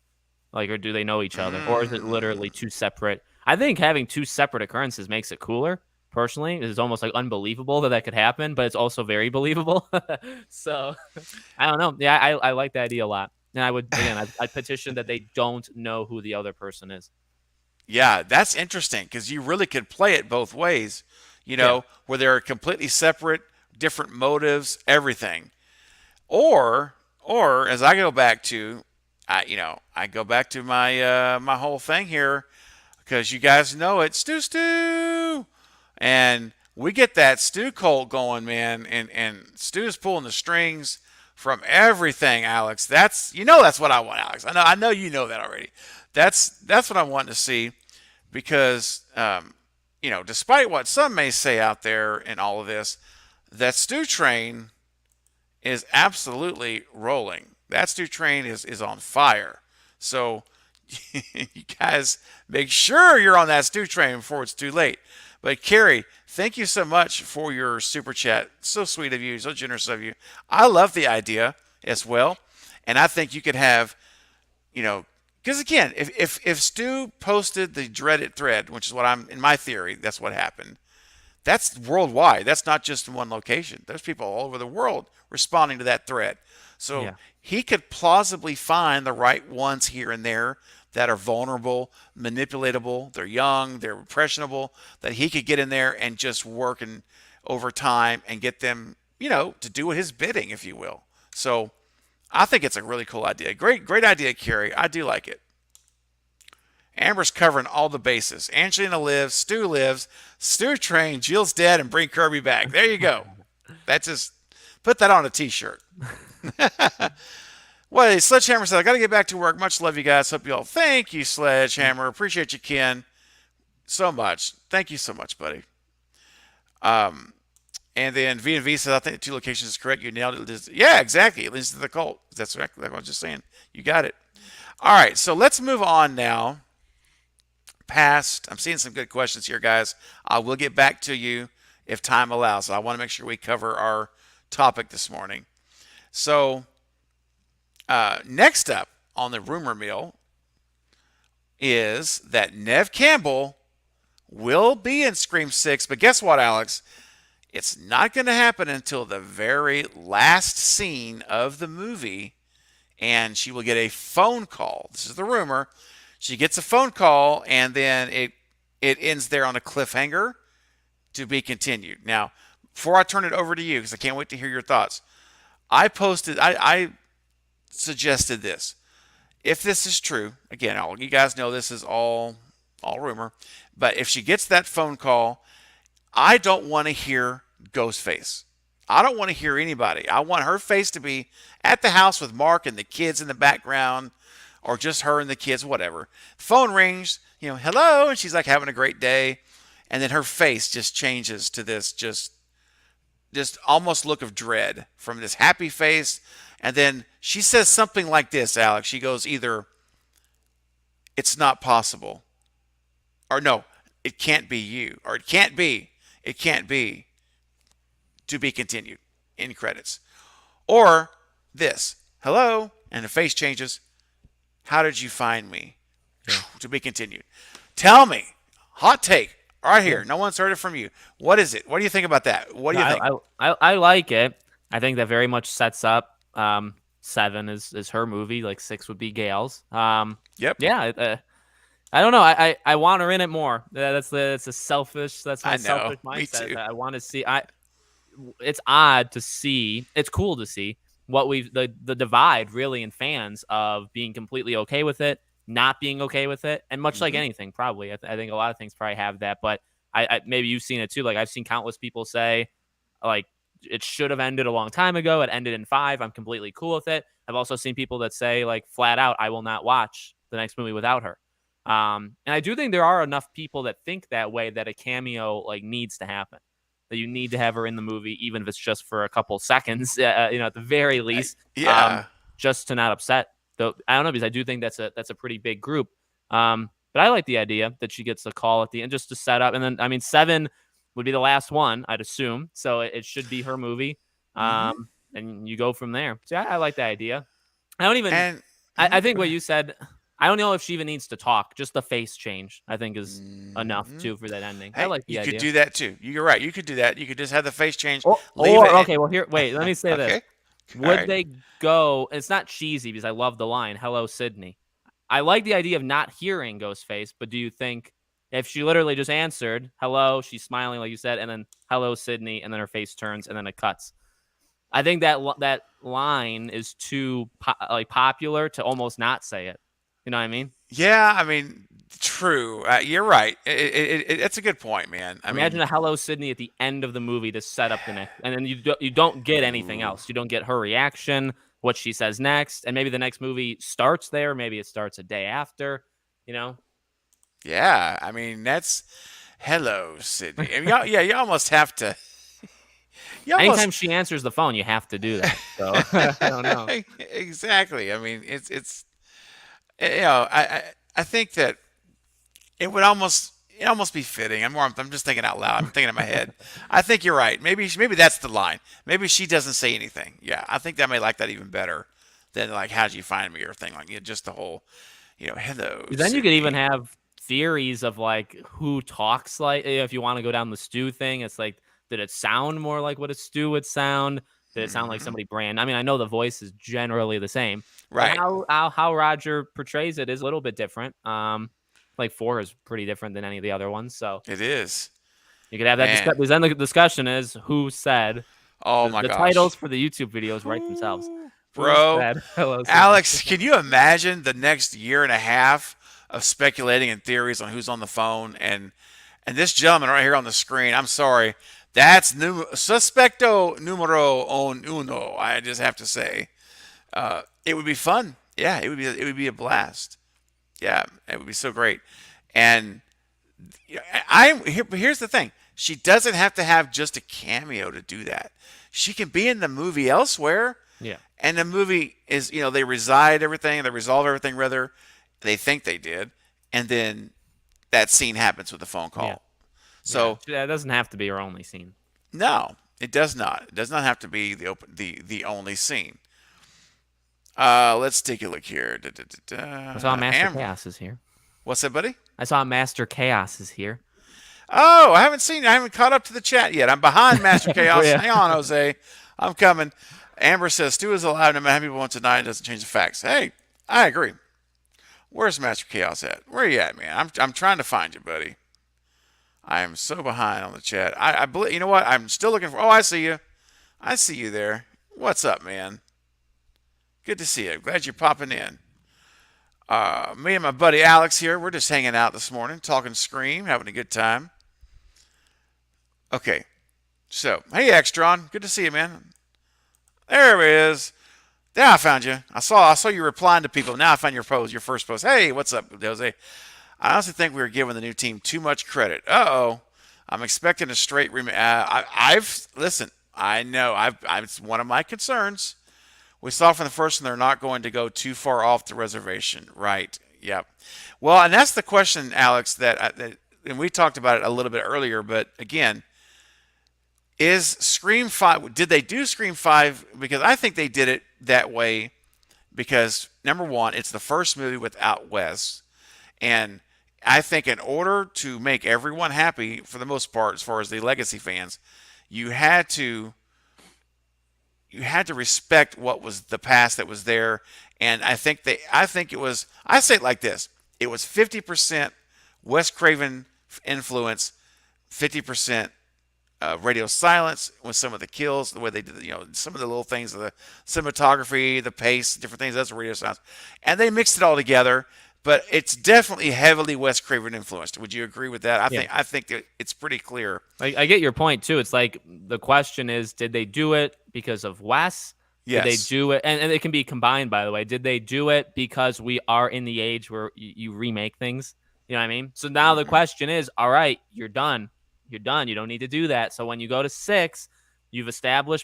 Like, or do they know each other? Or is it literally two separate? I think having two separate occurrences makes it cooler. Personally, it's almost like unbelievable that could happen, but it's also very believable. So I don't know. Yeah, I like the idea a lot. And I would, again, I'd petition that they don't know who the other person is. Yeah, that's interesting because you really could play it both ways, where they're completely separate, different motives, everything. Or as I go back to, I go back to my my whole thing here because you guys know it, Stew, and we get that Stew cult going, man, and Stew's pulling the strings from everything, Alex. That's what I want, Alex. I know you know that already. That's what I want to see because despite what some may say out there in all of this, that Stew train is absolutely rolling. That Stew train is on fire. So you guys make sure you're on that Stew train before it's too late. But Carrie, thank you so much for your super chat. So sweet of you, so generous of you. I love the idea as well. And I think you could have, because again, if Stu posted the dreaded thread, which is what in my theory, that's what happened. That's worldwide. That's not just in one location. There's people all over the world responding to that thread. So he could plausibly find the right ones here and there that are vulnerable, manipulatable, they're young, they're impressionable, that he could get in there and just work over time and get them, to do his bidding, if you will. So I think it's a really cool idea. Great idea, Carrie. I do like it. Amber's covering all the bases. Angelina lives, Stu train, Jill's dead, and bring Kirby back. There you go. That's just put that on a t-shirt. Well, Sledgehammer said, I got to get back to work. Much love, you guys. Hope you all. Thank you, Sledgehammer. Appreciate you, Ken, so much. Thank you so much, buddy. And then V&V says, I think the two locations is correct. You nailed it. Yeah, exactly. It leads to the cult. That's exactly what I was just saying. You got it. All right, so let's move on now. I'm seeing some good questions here, guys. I will get back to you if time allows. I want to make sure we cover our topic this morning. So next up on the rumor mill is that Neve Campbell will be in Scream 6. But guess what, Alex? It's not going to happen until the very last scene of the movie, and she will get a phone call. This is the rumor. She gets a phone call, and then it ends there on a cliffhanger to be continued. Now, before I turn it over to you, because I can't wait to hear your thoughts, I suggested this. If this is true, again, you guys know this is all rumor, but if she gets that phone call, I don't want to hear Ghostface. I don't want to hear anybody. I want her face to be at the house with Mark and the kids in the background, or just her and the kids, whatever. Phone rings, hello, and she's like having a great day, and then her face just changes to this just almost look of dread from this happy face, and then she says something like this, Alex. She goes either, it's not possible, or no, it can't be you, or it can't be, to be continued, in credits. Or this, hello, and the face changes, how did you find me? To be continued. Tell me, hot take, right here, no one's heard it from you. What is it? What do you think about that? What do you think? I like it. I think that very much sets up 7 is her movie, like 6 would be Gail's. Yep. Yeah, I don't know. I want her in it more. That's my selfish mindset. Me too. I want to see. It's odd to see. It's cool to see what the divide really in fans of being completely okay with it, not being okay with it, and much like anything, probably. I think a lot of things probably have that. But I maybe you've seen it too. Like I've seen countless people say, like it should have ended a long time ago. It ended in 5. I'm completely cool with it. I've also seen people that say like flat out, I will not watch the next movie without her. And I do think there are enough people that think that way, that a cameo like needs to happen, that you need to have her in the movie, even if it's just for a couple seconds, at the very least, just to not upset. Though I don't know, because I do think that's a pretty big group. But I like the idea that she gets a call at the end just to set up. And then, I mean, 7 would be the last one, I'd assume. So it should be her movie. And you go from there. So I like the idea. I don't even, I think what you said, I don't know if she even needs to talk. Just the face change, I think, is enough too for that ending. I Hey, like the you idea. could do that too. You're right. You could do that. You could just have the face change. Leave Or it. okay, well here, wait. Let me say this. Okay. All Would right. they go? It's not cheesy because I love the line, "Hello, Sydney." I like the idea of not hearing Ghostface, but do you think if she literally just answered "Hello," she's smiling like you said, and then "Hello, Sydney," and then her face turns, and then it cuts. I think that line is too popular to almost not say it. You know what I mean? Yeah, I mean, true. You're right. It's a good point, man. I Imagine mean, a "Hello, Sydney" at the end of the movie to set up the next, and then you don't get anything else. You don't get her reaction, what she says next, and maybe the next movie starts there. Maybe it starts a day after. You know? yeah. I mean, that's hello, Sydney. And yeah, you almost have to. You almost Anytime she answers the phone, you have to do that. So I don't know. exactly. I mean, it's I think that it would almost be fitting. I'm just thinking out loud. I'm thinking in my head. I think you're right. Maybe that's the line. Maybe she doesn't say anything. Yeah, I think I may like that even better than like how'd you find me or thing like just the whole hello. 'Cause then you Sydney. could even have theories of like who talks like if you want to go down the stew thing. It's like, did it sound more like what a stew would sound? Did it sound like somebody brand? I mean, I know the voice is generally the same. But Right. how Roger portrays it is a little bit different. Like 4 is pretty different than any of the other ones. So It is. you could have that Man. discussion. Then the discussion is who said Oh the my gosh. titles for the YouTube videos write themselves. Who Bro, said hello, Sydney? Alex, can you imagine the next year and a half of speculating and theories on who's on the phone and this gentleman right here on the screen? I'm sorry, that's suspecto numero uno. I just have to say, it would be fun. Yeah, it would be a blast. Yeah, it would be so great. And here's the thing: she doesn't have to have just a cameo to do that. She can be in the movie elsewhere. Yeah. And the movie is, they resolve everything, rather, they think they did, and then that scene happens with the phone call. Yeah. So that doesn't have to be her only scene. no, it does not. It does not have to be the only scene. Let's take a look here. I saw Master Chaos is here. What's that, buddy? I saw Master Chaos is here. Oh, I haven't caught up to the chat yet. I'm behind Master Chaos. Yeah. Hang on, Jose. I'm coming. Amber says, Stu is alive no matter how many people want to deny it, doesn't change the facts. Hey, I agree. Where's Master Chaos at? Where are you at, man? I'm trying to find you, buddy. I am so behind on the chat. I believe, you know what? I'm still looking for, I see you. I see you there. What's up, man? Good to see you. Glad you're popping in. Me and my buddy Alex here, we're just hanging out this morning, talking Scream, having a good time. Okay. So, hey, Extron. Good to see you, man. There it is. There, I found you. I saw you replying to people. Now I found your first post. Hey, what's up, Jose? I honestly think we were giving the new team too much credit. Uh-oh. I'm expecting a straight remake. Listen, I know. It's one of my concerns. We saw from the first one they're not going to go too far off the reservation. Right. Yep. Well, and that's the question, Alex, and we talked about it a little bit earlier, but again, is Scream 5, did they do Scream 5? Because I think they did it that way because, number one, it's the first movie without Wes. And I think in order to make everyone happy, for the most part, as far as the legacy fans, you had to respect what was the past that was there. And I think it was, I say it like this. It was 50% Wes Craven influence, 50% radio silence with some of the kills, the way they did, some of the little things, the cinematography, the pace, different things. That's radio silence, and they mixed it all together. But it's definitely heavily Wes Craven influenced. Would you agree with that? I think that it's pretty clear. I get your point too. It's like the question is, did they do it because of Wes? Yes. Did they do it? And it can be combined, by the way. Did they do it because we are in the age where you remake things? You know what I mean? So now the question is, all right, you're done. You're done. You don't need to do that. So when you go to 6,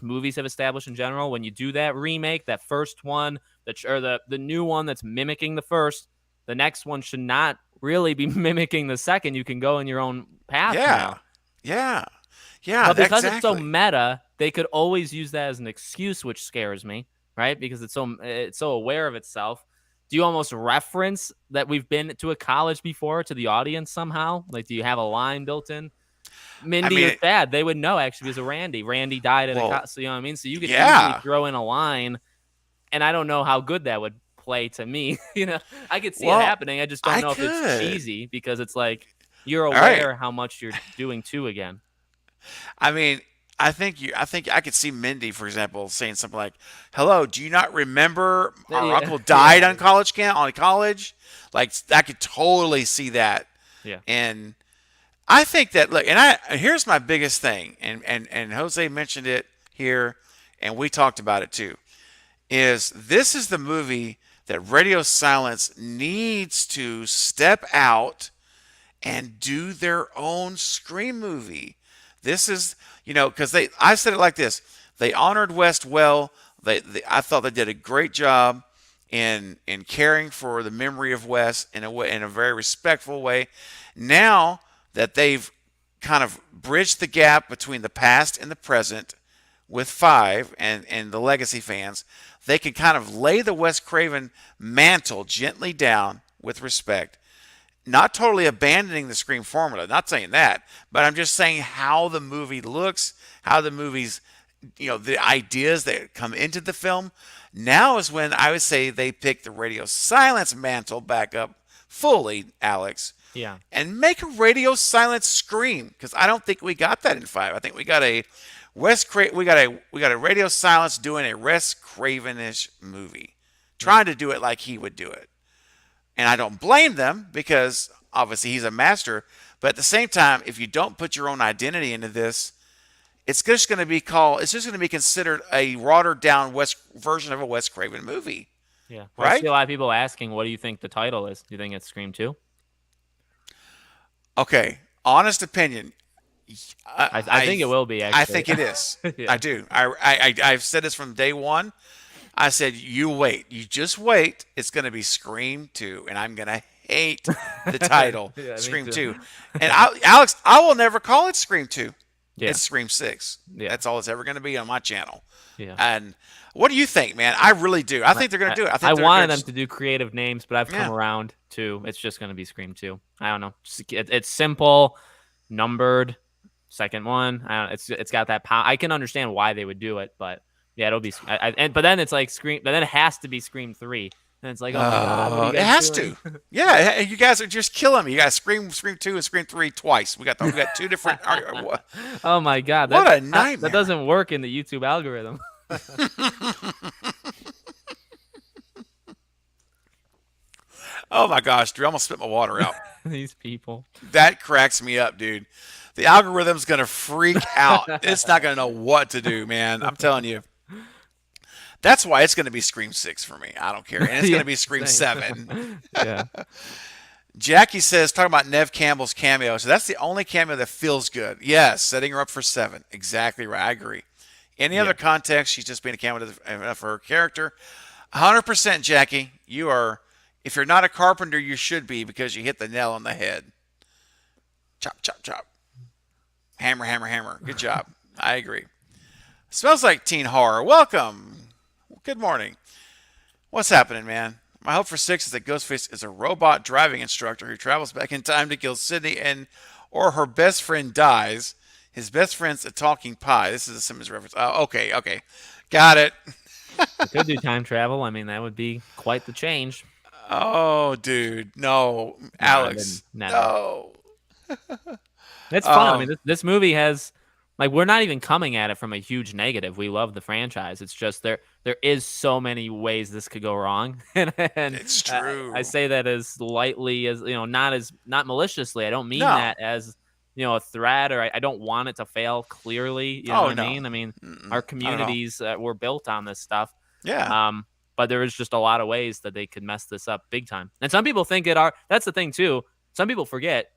movies have established in general, when you do that remake, that first one, the new one that's mimicking the first, the next one should not really be mimicking the second. You can go in your own path now. Yeah. But because exactly. it's so meta, they could always use that as an excuse, which scares me, right? Because it's so aware of itself. do you almost reference that we've been to a college before to the audience somehow? Like, do you have a line built in? I Mindy or mean, Thad, they would know actually because of Randy. Randy died at a well, so you know what I mean? So you could easily yeah. throw in a line, and I don't know how good that would play to me. I could see it Well, happening. I just don't I know if it's could. cheesy because it's like you're All right. aware how much you're doing two again. I mean, I think I could see Mindy, for example, saying something like, "Hello, do you not remember our Yeah, uncle died yeah, on college camp on college?" Like I could totally see that. yeah. And I think that look, here's my biggest thing, and Jose mentioned it here, and we talked about it too. Is this is the movie that Radio Silence needs to step out and do their own Scream movie. This is, because I said it like this: they honored West well. I thought they did a great job in caring for the memory of West in a very respectful way. Now that they've kind of bridged the gap between the past and the present with Five and the legacy fans, they can kind of lay the Wes Craven mantle gently down with respect, not totally abandoning the Scream formula. Not saying that, but I'm just saying how the movie looks, how the movie's, the ideas that come into the film. Now is when I would say they pick the Radio Silence mantle back up fully, Alex, Yeah. and make a Radio Silence Scream, because I don't think we got that in Five. I think we got a we got a Radio Silence doing a Wes Cravenish movie, trying to do it like he would do it. And I don't blame them because obviously he's a master. But at the same time, if you don't put your own identity into this, it's just going to be considered a watered down version of a Wes Craven movie. Yeah. Well, I Right? see a lot of people asking, what do you think the title is? Do you think it's Scream 2? Okay. Honest opinion. I think it will be, actually. I think it is. Yeah. I do. I've said this from day one. I said, you wait. You just wait. It's going to be Scream 2, and I'm going to hate the title, Yeah, me Scream too. 2. And Alex, I will never call it Scream 2. Yeah. It's Scream 6. Yeah. That's all it's ever going to be on my channel. Yeah. And what do you think, man? I really do. I think they're going to do it. I they're wanted gonna them to do creative names, but I've come Yeah. around to it's just going to be Scream 2. I don't know. It's simple, numbered. Second one, I don't, it's got that power. I can understand why they would do it, but yeah, it'll be. But then it's like Scream. But then it has to be Scream 3, and it's like, oh my god, what are you It guys has doing? to. Yeah, you guys are just killing me. You got Scream 2 and Scream 3 twice. We got two different. Oh my god, What a nightmare. That doesn't work in the YouTube algorithm. Oh my gosh, dude, I almost spit my water out. These people. That cracks me up, dude. The algorithm's gonna freak out. It's not gonna know what to do, man. I'm telling you. That's why it's gonna be Scream 6 for me. I don't care, and it's Yeah, gonna be Scream same. 7. Yeah. Jackie says, talking about Nev Campbell's cameo. So that's the only cameo that feels good. Yes, setting her up for 7. Exactly right. I agree. Any other context, she's just being a cameo for her character. 100%, Jackie. You are. If you're not a carpenter, you should be, because you hit the nail on the head. Chop, chop, chop. Hammer, hammer, hammer. Good job. I agree. Smells like teen horror. Welcome. Good morning. What's happening, man? My hope for 6 is that Ghostface is a robot driving instructor who travels back in time to kill Sidney or her best friend dies. His best friend's a talking pie. This is a Simmons reference. Oh, okay. Got it. It could do time travel. I mean, that would be quite the change. Oh, dude. No. Alex. Never. No. It's fun. I mean, this movie has, like, we're not even coming at it from a huge negative. We love the franchise. It's just there is so many ways this could go wrong. and It's true. I say that as lightly as, not maliciously. I don't mean No. that as, a threat, or I don't want it to fail clearly. You know what I mean? I mean, our communities were built on this stuff. Yeah. But there is just a lot of ways that they could mess this up big time. And some people think that's the thing too. Some people forget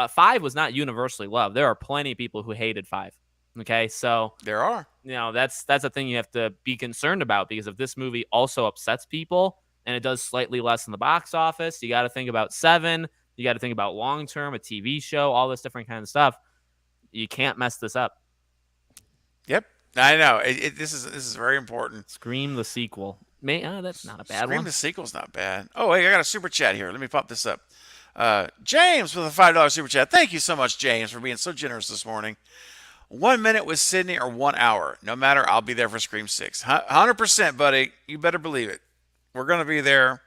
5 was not universally loved. There are plenty of people who hated 5. Okay. So There are. that's a thing you have to be concerned about, because if this movie also upsets people and it does slightly less in the box office, you got to think about 7. You got to think about long-term, a TV show, all this different kind of stuff. You can't mess this up. Yep. I know. This is very important. Scream the sequel. That's not a bad Scream one. the sequel's not bad. Oh, hey, I got a super chat here. Let me pop this up. James with a $5 super chat. Thank you so much, James, for being so generous this morning. 1 minute with Sydney or 1 hour. No matter, I'll be there for Scream 6. 100%, buddy. You better believe it. We're going to be there.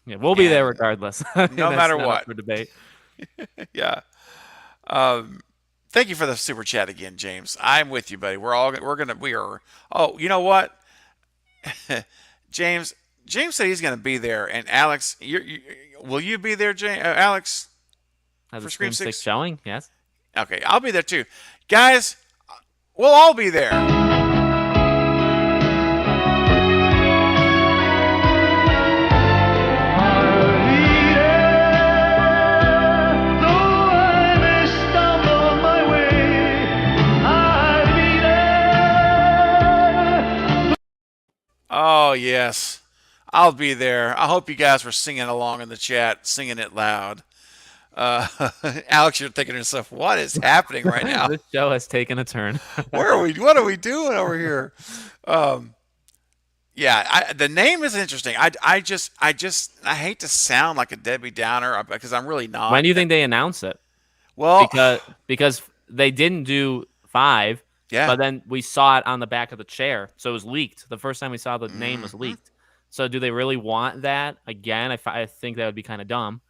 Yeah, we'll be there regardless. No matter not what. up for debate. Yeah. Thank you for the super chat again, James. I'm with you, buddy. We are. Oh, you know what? James said he's going to be there. And Alex, will you be there, Alex? Has For a Scream Scream 6 6? showing? Yes. Okay, I'll be there too. Guys, we'll all be there. Oh, yes. I'll be there. I hope you guys were singing along in the chat, singing it loud. Alex, you're thinking to yourself, what is happening right now? This show has taken a turn. Where are we? What are we doing over here? Yeah, the name is interesting. I hate to sound like a Debbie Downer because I'm really not. When do you think they announce it? Well, because they didn't do 5. Yeah. But then we saw it on the back of the chair, so it was leaked. The first time we saw the name was leaked. So do they really want that again? I think that would be kind of dumb.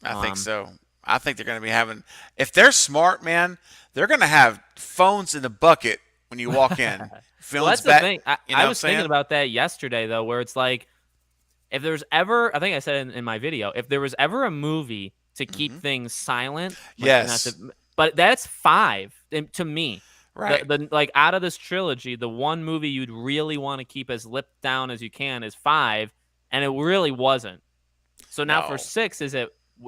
I think so. I think they're going to be having. If they're smart, man, they're going to have phones in the bucket when you walk in. Well, that's the thing. I was thinking about that yesterday, though, where it's like, if there's ever, I think I said in my video, if there was ever a movie to keep things silent, yes, but that's 5 to me. Right. Like out of this trilogy, the one movie you'd really want to keep as lip down as you can is 5, and it really wasn't. So now for 6,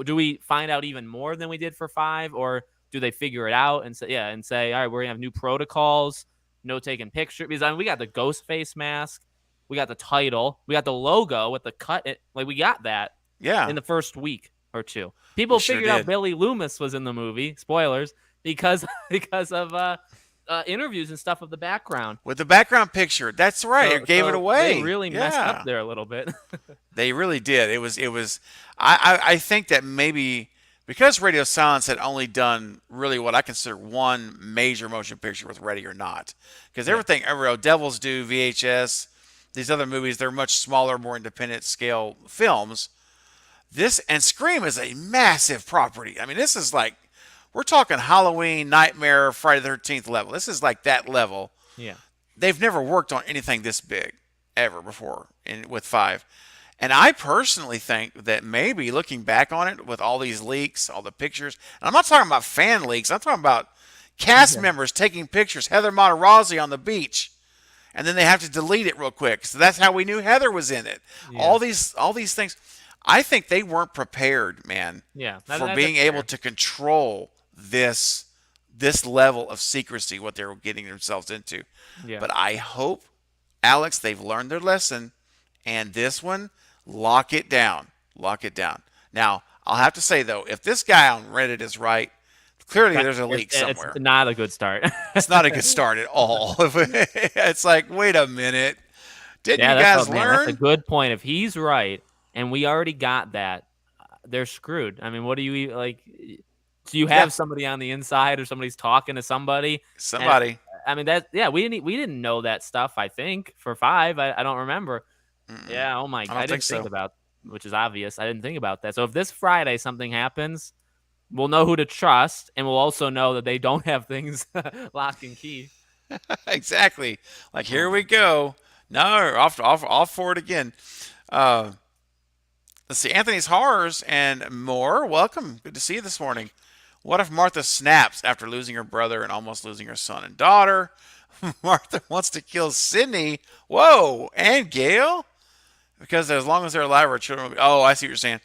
do we find out even more than we did for 5, or do they figure it out and say, all right, we're gonna have new protocols, no taking pictures? Because I mean, we got the Ghostface mask, we got the title, we got the logo with the cut. We got that. Yeah. In the first week or two, people figured out Billy Loomis was in the movie. Spoilers, because of interviews and stuff of the background. With the background picture. That's right. It gave it away. They really messed up there a little bit. They really did. It was I think that maybe because Radio Silence had only done really what I consider one major motion picture with Ready or Not. Because everything Devil's Due, VHS, these other movies, they're much smaller, more independent scale films. This and Scream is a massive property. I mean, this is like, we're talking Halloween, Nightmare, Friday the 13th level. This is like that level. Yeah. They've never worked on anything this big ever before with 5. And I personally think that maybe looking back on it with all these leaks, all the pictures, and I'm not talking about fan leaks. I'm talking about cast members taking pictures. Heather Matarazzi on the beach. And then they have to delete it real quick. So that's how we knew Heather was in it. Yeah. All these things. I think they weren't prepared, man, for being able to control this level of secrecy, what they were getting themselves into. Yeah. But I hope, Alex, they've learned their lesson, and this one, lock it down. Lock it down. Now, I'll have to say, though, if this guy on Reddit is right, clearly there's a leak somewhere. It's not a good start. It's not a good start at all. It's like, wait a minute. Didn't you guys learn? That's a good point. If he's right, and we already got that, they're screwed. I mean, what do you like? Do you have somebody on the inside, or somebody's talking to somebody? Somebody. And, I mean, we didn't know that stuff. I think for 5, I don't remember. Mm-mm. Yeah. Oh my God. I didn't think about, which is obvious. I didn't think about that. So if this Friday something happens, we'll know who to trust, and we'll also know that they don't have things lock and key. Exactly. Like, here we go. No, off for it again. Let's see. Anthony's Horrors and more. Welcome. Good to see you this morning. What if Martha snaps after losing her brother and almost losing her son and daughter? Martha wants to kill Sydney. Whoa. And Gail? Because as long as they're alive, our children will be. Oh, I see what you're saying.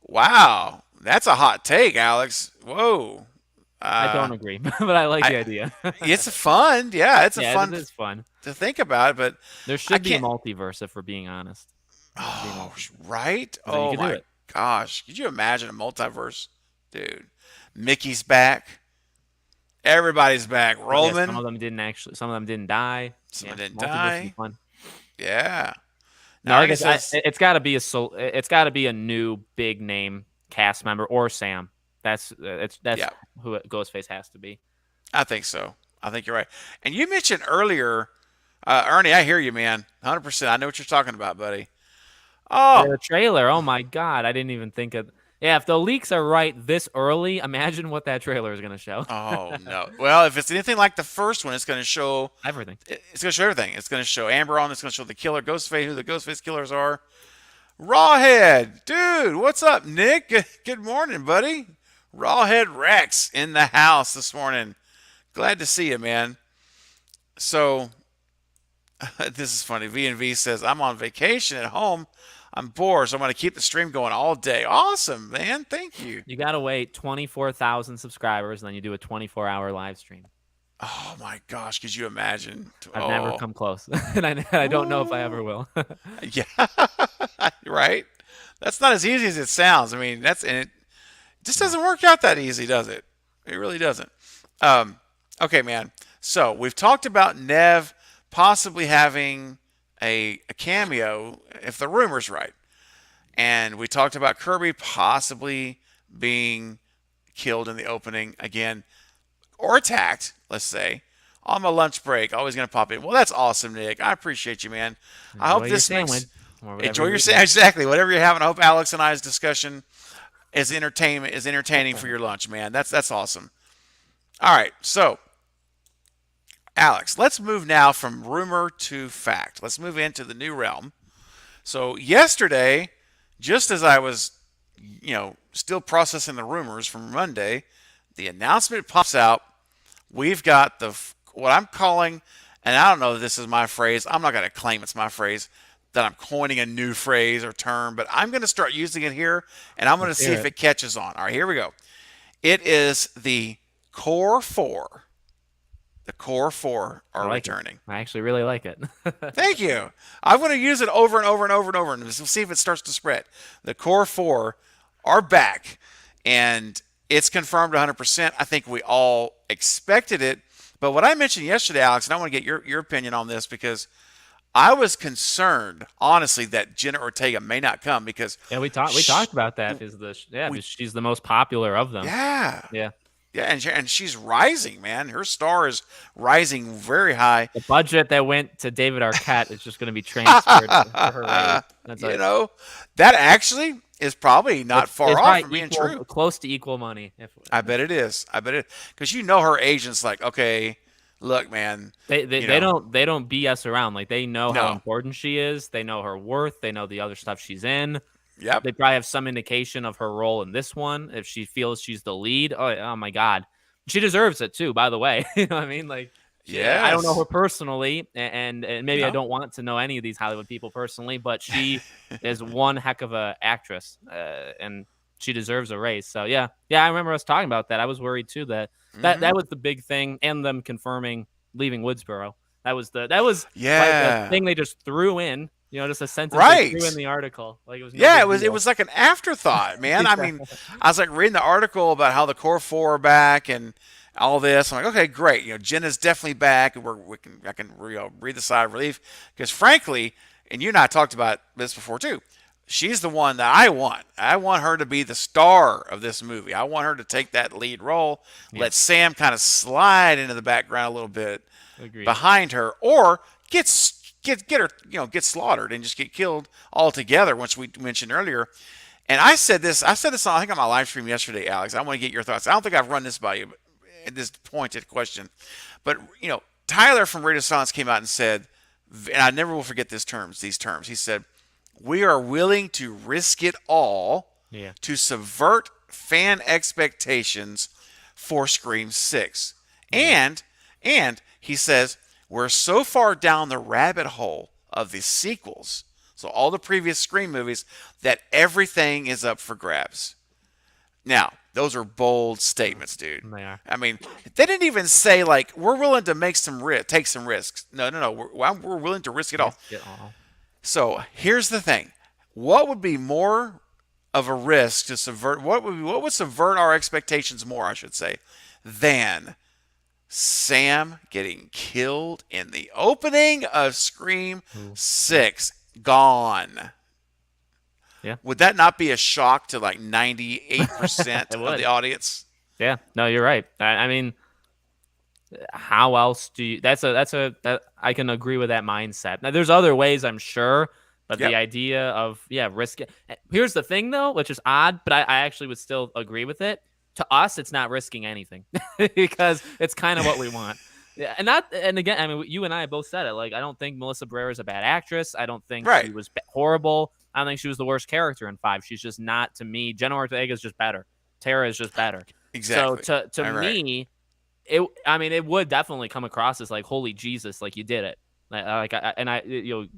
Wow. That's a hot take, Alex. Whoa. I don't agree, but I like the idea. It's fun. Yeah, it's fun. It is fun to think about, but there should be a multiverse if we're being honest. Oh, right? Oh, my gosh. Could you imagine a multiverse? Dude. Mickey's back. Everybody's back. Roman. Some of them didn't die. Some didn't die. Fun. Yeah. No, I guess it's got to be a new big name cast member or Sam. That's who Ghostface has to be. I think so. I think you're right. And you mentioned earlier, Ernie, I hear you, man. 100%. I know what you're talking about, buddy. Oh, The trailer. Oh my God, I didn't even think of. Yeah, if the leaks are right this early, imagine what that trailer is going to show. oh no. Well, if it's anything like the first one, it's going to show Everything. It's going to show everything. It's going to show Amber on. It's going to show the killer, Ghostface, who the Ghostface killers are. Rawhead, dude, what's up, Nick? Good morning, buddy. Rawhead Rex in the house this morning. Glad to see you, man. So, this is funny. V&V says, I'm on vacation at home. I'm bored, so I'm going to keep the stream going all day. Awesome, man. Thank you. You got to wait 24,000 subscribers, and then you do a 24-hour live stream. Oh, my gosh. Could you imagine? I've never come close, and I don't know if I ever will. Yeah, right? That's not as easy as it sounds. I mean, it just doesn't work out that easy, does it? It really doesn't. Okay, man. So we've talked about Nev possibly having a cameo if the rumor's right. And we talked about Kirby possibly being killed in the opening again, or attacked, let's say, on my lunch break. Always going to pop in. Well, that's awesome, Nick. I appreciate you, man. I hope this makes... Enjoy your sandwich. Exactly. Whatever you're having. I hope Alex and I's discussion is entertaining for your lunch, man. That's awesome. All right. So, Alex, let's move now from rumor to fact. Let's move into the new realm. So, yesterday, just as I was, still processing the rumors from Monday, the announcement pops out. We've got what I'm calling, and I don't know if this is my phrase. I'm not going to claim it's my phrase, that I'm coining a new phrase or term, but I'm going to start using it here, and I'm going to see if it catches on. All right, here we go. It is the Core 4. The Core 4 are returning. I actually really like it. Thank you. I'm going to use it over and over and over and over, and we'll see if it starts to spread. The Core 4 are back, and it's confirmed 100%. I think we all expected it. But what I mentioned yesterday, Alex, and I want to get your opinion on this because I was concerned, honestly, that Jenna Ortega may not come because we talked about that. She's the most popular of them. Yeah, and she's rising, man. Her star is rising very high. The budget that went to David Arquette is just going to be transferred to her. That's that actually is probably not far off from being true. Close to equal money. I bet it is. Because her agent's like, okay, look, man. They don't BS around. Like they know how important she is. They know her worth. They know the other stuff she's in. Yep. They probably have some indication of her role in this one. If she feels she's the lead, oh my God, she deserves it too. By the way, you know what I mean? Like, yeah, I don't know her personally, and maybe I don't want to know any of these Hollywood people personally, but she is one heck of a actress, and she deserves a raise. So yeah, I remember us talking about that. I was worried too that was the big thing, and them confirming leaving Woodsboro. That was like the thing they just threw in. Just a sentence they threw in the article. Like it was like an afterthought, man. I mean, I was like reading the article about how the Core 4 are back and all this. I'm like, okay, great. Jenna's definitely back. I can breathe a sigh of relief because, frankly, and you and I talked about this before too. She's the one that I want. I want her to be the star of this movie. I want her to take that lead role. Yeah. Let Sam kind of slide into the background a little bit behind her, or get her, get slaughtered and just get killed altogether, which we mentioned earlier. And I said this on, I think on my live stream yesterday, Alex. I want to get your thoughts. I don't think I've run this by you at this pointed question, but Tyler from Radio Silence came out and said, and I never will forget these terms. He said, "We are willing to risk it all to subvert fan expectations for Scream 6." And he says, "We're so far down the rabbit hole of the sequels, so all the previous Scream movies, that everything is up for grabs." Now, those are bold statements, dude. They are. I mean, they didn't even say, like, we're willing to take some risks. No. We're willing to risk it all. So here's the thing. What would be more of a risk to subvert? What would subvert our expectations more, I should say, than Sam getting killed in the opening of Scream 6? gone. Yeah. Would that not be a shock to like 98% It of would. the audience? Yeah, no, you're right. I mean, how else do you? That I can agree with that mindset. Now, there's other ways, I'm sure, but the Yep. idea of risk it. Here's the thing, though, which is odd, but I actually would still agree with it. To us, it's not risking anything because it's kind of what we want. Yeah, and again, I mean, you and I both said it. Like, I don't think Melissa Barrera is a bad actress. I don't think she Right. was horrible. I don't think she was the worst character in 5. She's just not, to me. Jenna Ortega is just better. Tara is just better. Exactly. So to All right. me, it would definitely come across as like, holy Jesus, like you did it.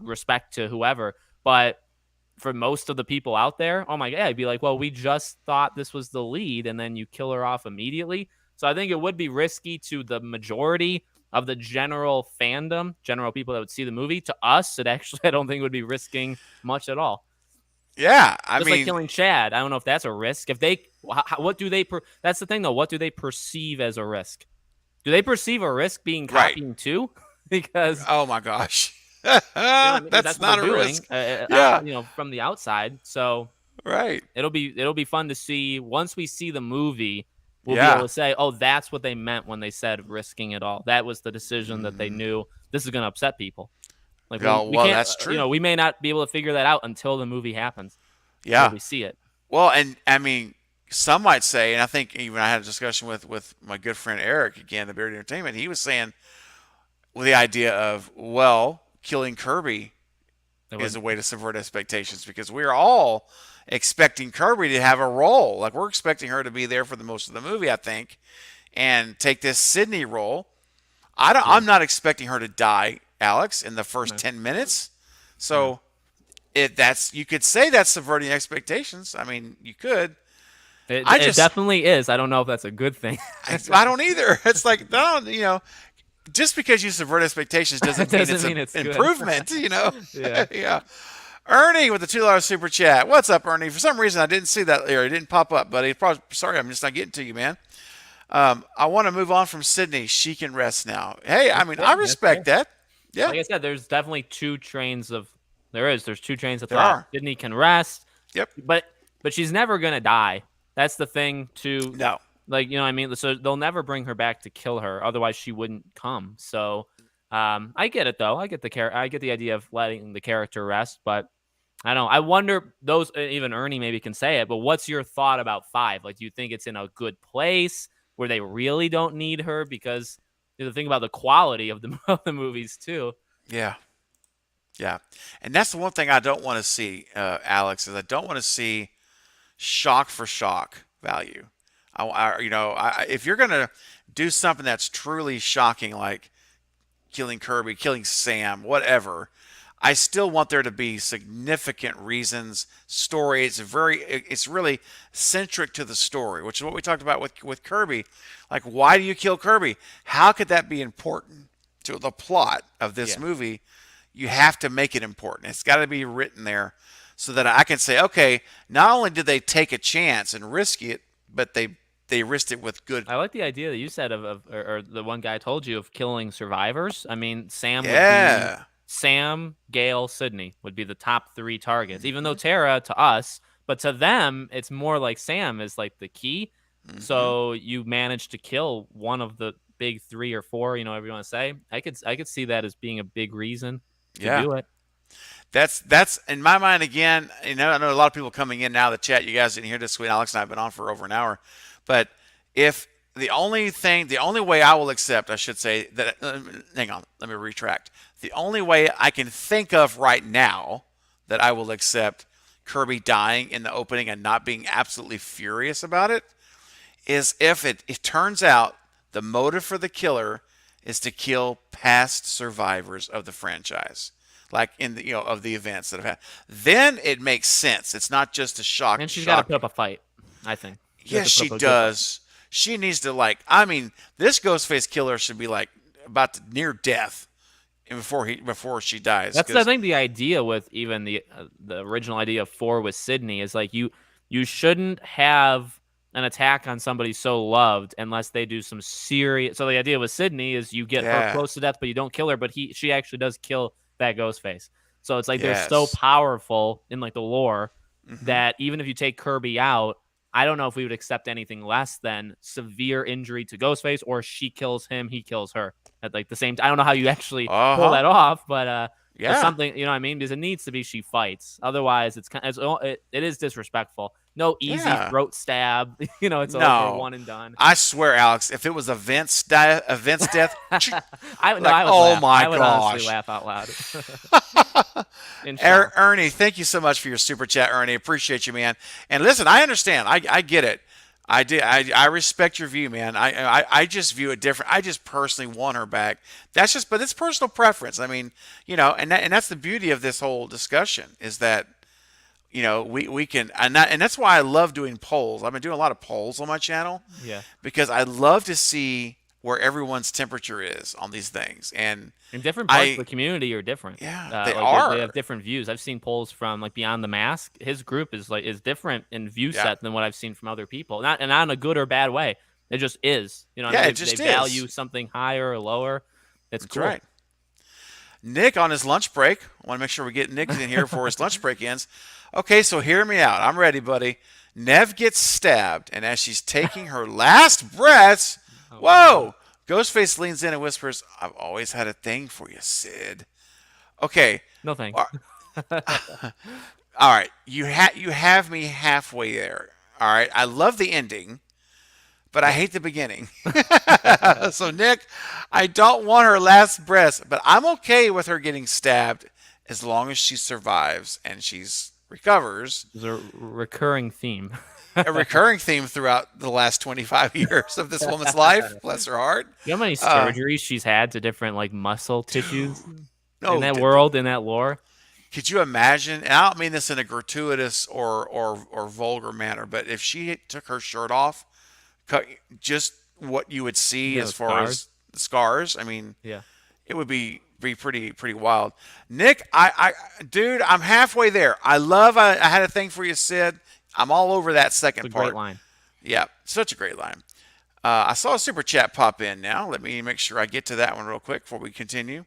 Respect to whoever, but for most of the people out there, oh my God, I'd be like, well, we just thought this was the lead, and then you kill her off immediately. So I think it would be risky to the majority of the general fandom, general people that would see the movie. To us, it actually, I don't think it would be risking much at all. Yeah, I Just mean, like killing Chad. I don't know if that's a risk. If they, what do they? That's the thing, though. What do they perceive as a risk? Do they perceive a risk being Right. copying too? Because oh my gosh, I mean? that's What not a they're doing, risk. Yeah. From the outside. So Right. it'll be fun to see once we see the movie. We'll be Yeah. able to say, oh, that's what they meant when they said risking it all. That was the decision that they knew this is going to upset people. Like, we can't, that's true. We may not be able to figure that out until the movie happens. Yeah. Until we see it. Well, and I mean, some might say, and I think even I had a discussion with my good friend Eric again, the Beard Entertainment. He was saying, well, the idea of killing Kirby is a way to subvert expectations because we're all expecting Kirby to have a role. Like we're expecting her to be there for the most of the movie, I think, and take this Sidney role. I'm not expecting her to die, Alex, in the first 10 minutes. So you could say that's subverting expectations. I mean, you could. It definitely is. I don't know if that's a good thing. I don't either. It's like, just because you subvert expectations doesn't mean it's an improvement, Yeah. Yeah. Ernie with the $2 super chat. What's up, Ernie? For some reason, I didn't see that there. It didn't pop up, buddy. Sorry, I'm just not getting to you, man. I want to move on from Sydney. She can rest now. Hey, I mean, I respect that. Yeah. Like I said, there's definitely two trains of there's two trains of There thought. are. Sydney can rest. Yep. But she's never gonna die. That's the thing too. No. Like, what I mean? So they'll never bring her back to kill her. Otherwise she wouldn't come. So I get it though. I get the idea of letting the character rest, but I don't know. I wonder, those, even Ernie maybe can say it, but what's your thought about 5? Like, do you think it's in a good place where they really don't need her? Because the thing about the quality of the movies too. Yeah. Yeah. And that's the one thing I don't want to see, Alex, is I don't want to see shock for shock value. If you're going to do something that's truly shocking, like killing Kirby, killing Sam, whatever, I still want there to be significant reasons, story. It's really centric to the story, which is what we talked about with Kirby. Like, why do you kill Kirby? How could that be important to the plot of this movie? You have to make it important. It's got to be written there so that I can say, okay, not only did they take a chance and risk it, but they risked it with good. I like the idea that you said or the one guy told you of killing survivors. I mean, Sam would be Sam, Gale, Sidney would be the top 3 targets, even though Tara to us, but to them, it's more like Sam is like the key. Mm-hmm. So you managed to kill one of the big 3 or 4, whatever you want to say. I could see that as being a big reason to do it. That's in my mind again. I know a lot of people coming in now. The chat, you guys didn't hear this week. Alex and I have been on for over an hour, but if the only way I will accept, I should say that. Hang on, let me retract. The only way I can think of right now that I will accept Kirby dying in the opening and not being absolutely furious about it is if it turns out the motive for the killer is to kill past survivors of the franchise, like in the of the events that have happened. Then it makes sense. It's not just a shock. And she's got to put up a fight, I think. Yes, she does. She needs to this Ghostface killer should be about to near death before she dies. That's I think the idea with even the original idea of 4 with Sidney is like you shouldn't have an attack on somebody so loved unless they do some serious. So the idea with Sidney is you get her close to death, but you don't kill her. But she actually does kill that Ghostface. So it's like they're so Yes. powerful in like the lore that even if you take Kirby out, I don't know if we would accept anything less than severe injury to Ghostface, or she kills him, he kills her at like the same time. I don't know how you actually pull Uh-huh. that off, but Yeah. something, you know what I mean? Because it needs to be she fights. Otherwise, it is disrespectful. No easy Yeah. throat stab. It's over, No. one and done. I swear, Alex, if it was a Vince death, I would oh laugh. my I would gosh. honestly laugh out loud. In shock. Ernie, thank you so much for your super chat, Ernie. Appreciate you, man. And listen, I understand. I get it. I do. I respect your view, man. I just view it different. I just personally want her back. But it's personal preference. I mean, and that's the beauty of this whole discussion is that, we can, and that's why I love doing polls. I've been doing a lot of polls on my channel. Yeah. Because I love to see where everyone's temperature is on these things. And different parts of the community are different. Yeah, they like are. They have different views. I've seen polls from like Beyond the Mask. His group is different in view set than what I've seen from other people. Not in a good or bad way. It just is. It just they value something higher or lower. That's cool. Right. Nick on his lunch break. I want to make sure we get Nick in here before his lunch break ends. Okay, so hear me out. I'm ready, buddy. Nev gets stabbed, and as she's taking her last breaths, whoa! Ghostface leans in and whispers, "I've always had a thing for you, Sid." Okay. No thanks. All right. You have me halfway there. All right. I love the ending, but I hate the beginning. So, Nick, I don't want her last breaths, but I'm okay with her getting stabbed as long as she survives and she's recovers. There's a recurring theme. A recurring theme throughout the last 25 years of this woman's life. Bless her heart. You know how many surgeries she's had to different like muscle tissues in that world, in that lore? Could you imagine? And I don't mean this in a gratuitous or vulgar manner, but if she took her shirt off, just what you would see as far as the scars, I mean, it would be pretty wild. Nick, dude, I'm halfway there. I had a thing for you, Sid. I'm all over that second part. Great line. Yeah, such a great line. I saw a super chat pop in now. Let me make sure I get to that one real quick before we continue.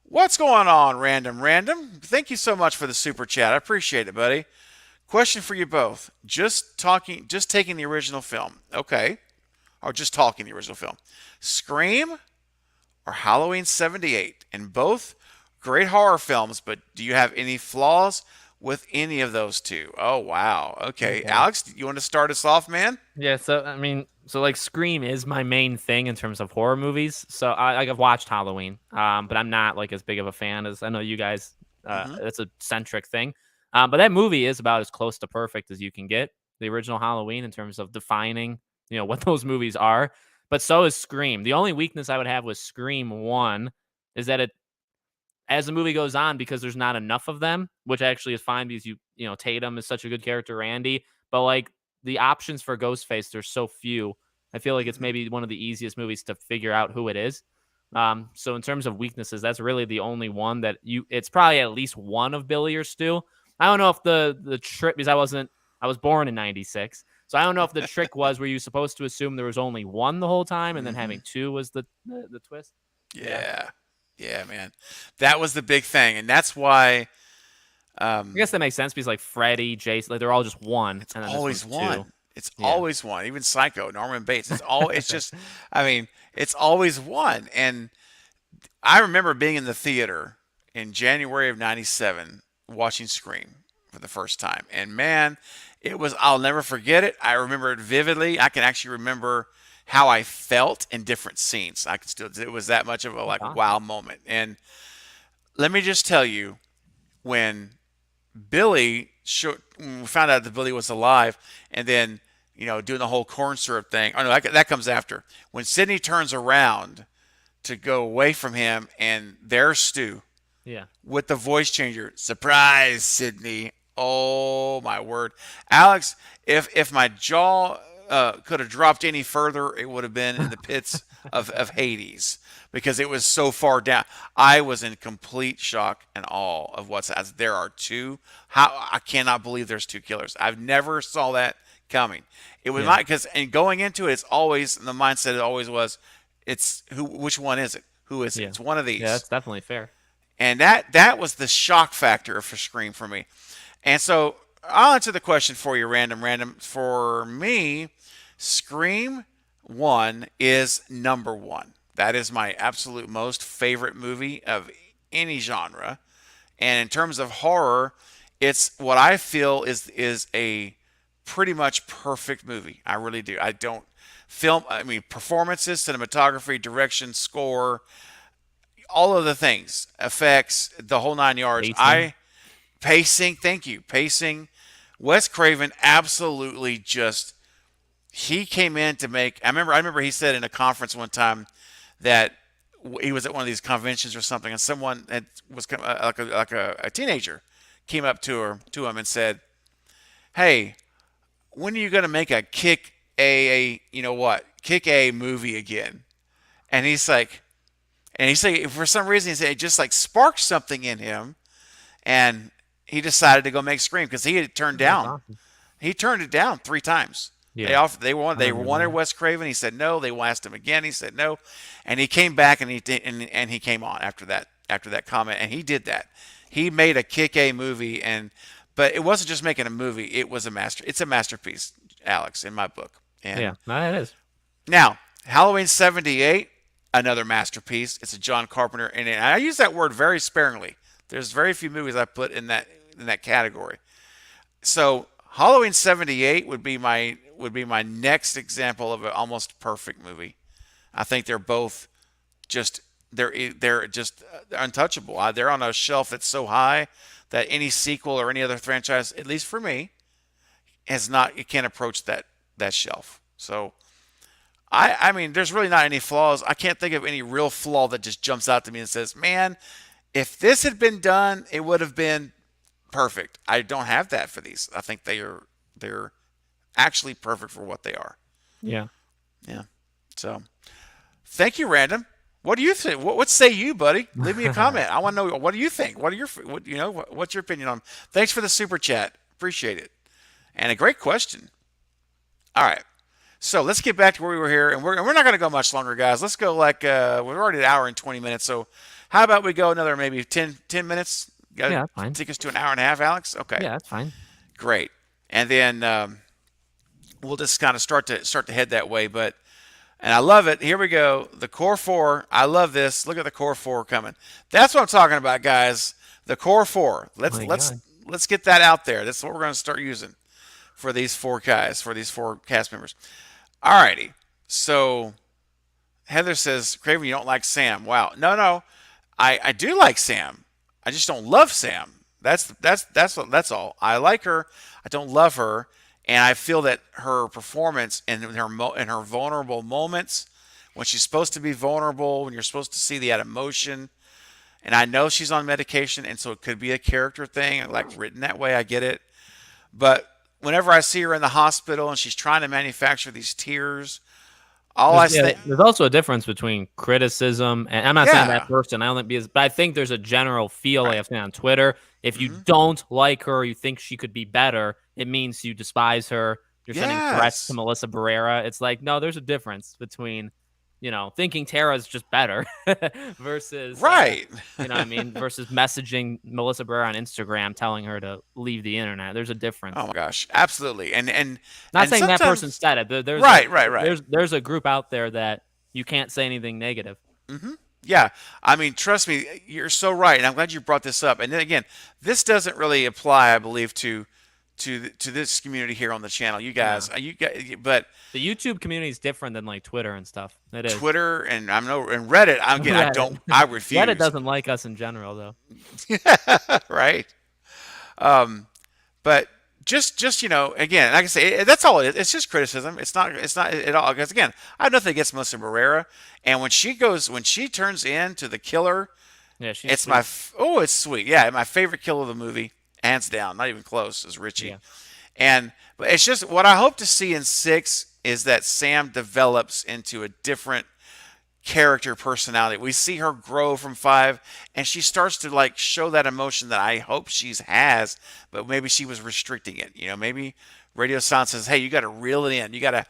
What's going on, Random? Thank you so much for the super chat. I appreciate it, buddy. Question for you both. Just taking the original film. Okay. Or just talking the original film. Scream or Halloween 78? And both great horror films, but do you have any flaws with any of those two? Oh, wow. Okay. Alex, you want to start us off, man? Yeah, so like Scream is my main thing in terms of horror movies. So I've watched Halloween, but I'm not like as big of a fan as I know you guys. It's a centric thing. But that movie is about as close to perfect as you can get, the original Halloween, in terms of defining, what those movies are. But so is Scream. The only weakness I would have with Scream 1 is that as the movie goes on, because there's not enough of them, which actually is fine because Tatum is such a good character, Randy, but like the options for Ghostface, there's so few. I feel like it's maybe one of the easiest movies to figure out who it is. So in terms of weaknesses, that's really the only one that it's probably at least one of Billy or Stu. I don't know if the trick, because I was born in 96. So I don't know if the trick was, were you supposed to assume there was only one the whole time and then having two was the twist? Yeah, man. That was the big thing. And that's why. I guess that makes sense because like Freddy, Jason, like they're all just one. It's always one. It's always one. Even Psycho, Norman Bates. It's just, I mean, it's always one. And I remember being in the theater in January of 97 watching Scream for the first time. And man, I'll never forget it. I remember it vividly. I can actually remember how I felt in different scenes. It was that much of a wow moment. And let me just tell you, when we found out that Billy was alive, and then doing the whole corn syrup thing. Oh no, that comes after. When Sidney turns around to go away from him, and there's Stu, with the voice changer. Surprise, Sidney! Oh my word, Alex! If my jaw could have dropped any further, it would have been in the pits of Hades, because it was so far down. I was in complete shock and awe of as there are two. I cannot believe there's two killers. I've never saw that coming. It was and going into it, it's always the mindset. It always was. Which one is it? Who is it? It's one of these. Yeah, that's definitely fair. And that was the shock factor for Scream for me. And so I'll answer the question for you, random. For me, Scream 1 is number 1. That is my absolute most favorite movie of any genre. And in terms of horror, it's what I feel is a pretty much perfect movie. I really do. I don't performances, cinematography, direction, score, all of the things, effects, the whole 9 yards. Pacing, thank you. Pacing. Wes Craven absolutely just he came in to make. I remember he said in a conference one time that he was at one of these conventions or something, and someone was like a teenager came up to him and said, "Hey, when are you gonna make a kick a movie again?" And he's like, for some reason he said it just like sparked something in him, and he decided to go make Scream because he had turned down. Awesome. He turned it down 3 times. Yeah. They wanted Wes Craven. He said no. They asked him again. He said no, and he came back and he came on after that comment, and he did that. He made a kick-A movie, but it wasn't just making a movie. It was It's a masterpiece, Alex, in my book. And Yeah, it is. now, Halloween '78, another masterpiece. It's a John Carpenter, and I use that word very sparingly. There's very few movies I put in that category. So Halloween '78 would be my next example of an almost perfect movie. I think they're both just they're just untouchable. They're on a shelf that's so high that any sequel or any other franchise, at least for me, it can't approach that shelf. So I mean, there's really not any flaws. I can't think of any real flaw that just jumps out to me and says, "Man, if this had been done, it would have been perfect." I don't have that for these. I think they're actually perfect for what they are. Yeah. Yeah. So, thank you, Random. What do you think? What say you, buddy? Leave me a comment. I want to know, what do you think? What's your opinion on? Thanks for the super chat. Appreciate it. And a great question. All right. So let's get back to where we were here, and we're not going to go much longer, guys. Let's go we're already at an hour and 20 minutes. So how about we go another maybe 10 minutes? Yeah, that's fine. Take us to an hour and a half, Alex. Okay. Yeah, that's fine. Great. And then we'll just kind of start to head that way. And I love it. Here we go. The Core 4. I love this. Look at the Core 4 coming. That's what I'm talking about, guys. The Core 4. Let's get that out there. That's what we're going to start using for these 4 guys, for these 4 cast members. Alrighty. So Heather says, Craven, you don't like Sam. Wow. No. I do like Sam. I just don't love Sam. That's all. I like her. I don't love her. And I feel that her performance and her vulnerable moments, when she's supposed to be vulnerable, when you're supposed to see that emotion, and I know she's on medication, and so it could be a character thing, like written that way. I get it. But whenever I see her in the hospital and she's trying to manufacture these tears, there's also a difference between criticism, and I'm not saying that person. I don't think but I think there's a general feel I've seen on Twitter. If you don't like her, or you think she could be better, it means you despise her. You're sending threats to Melissa Barrera. It's like, no, there's a difference between, thinking Tara's just better versus what I mean, versus messaging Melissa Barrera on Instagram telling her to leave the internet. There's a difference. Oh my gosh, absolutely. And not saying that person said it. There's right. There's a group out there that you can't say anything negative. Mm-hmm. Yeah, I mean, trust me, you're so right, and I'm glad you brought this up. And then again, this doesn't really apply, I believe, to this community here on the channel. You guys, but the YouTube community is different than like Twitter and stuff. It is. Twitter and and Reddit. I refuse. Reddit doesn't like us in general, though. Right. But just again, like I say, that's all it is. It's just criticism. It's not at all. Because again, I have nothing against Melissa Barrera, and when she turns into the killer, it's sweet. It's sweet. Yeah, my favorite kill of the movie, hands down, not even close, is Richie. Yeah. But it's just what I hope to see in 6 is that Sam develops into a different character personality. We see her grow from 5, and she starts to like show that emotion that I hope she has, but maybe she was restricting it. Maybe radio silence says, "Hey, you got to reel it in. You got to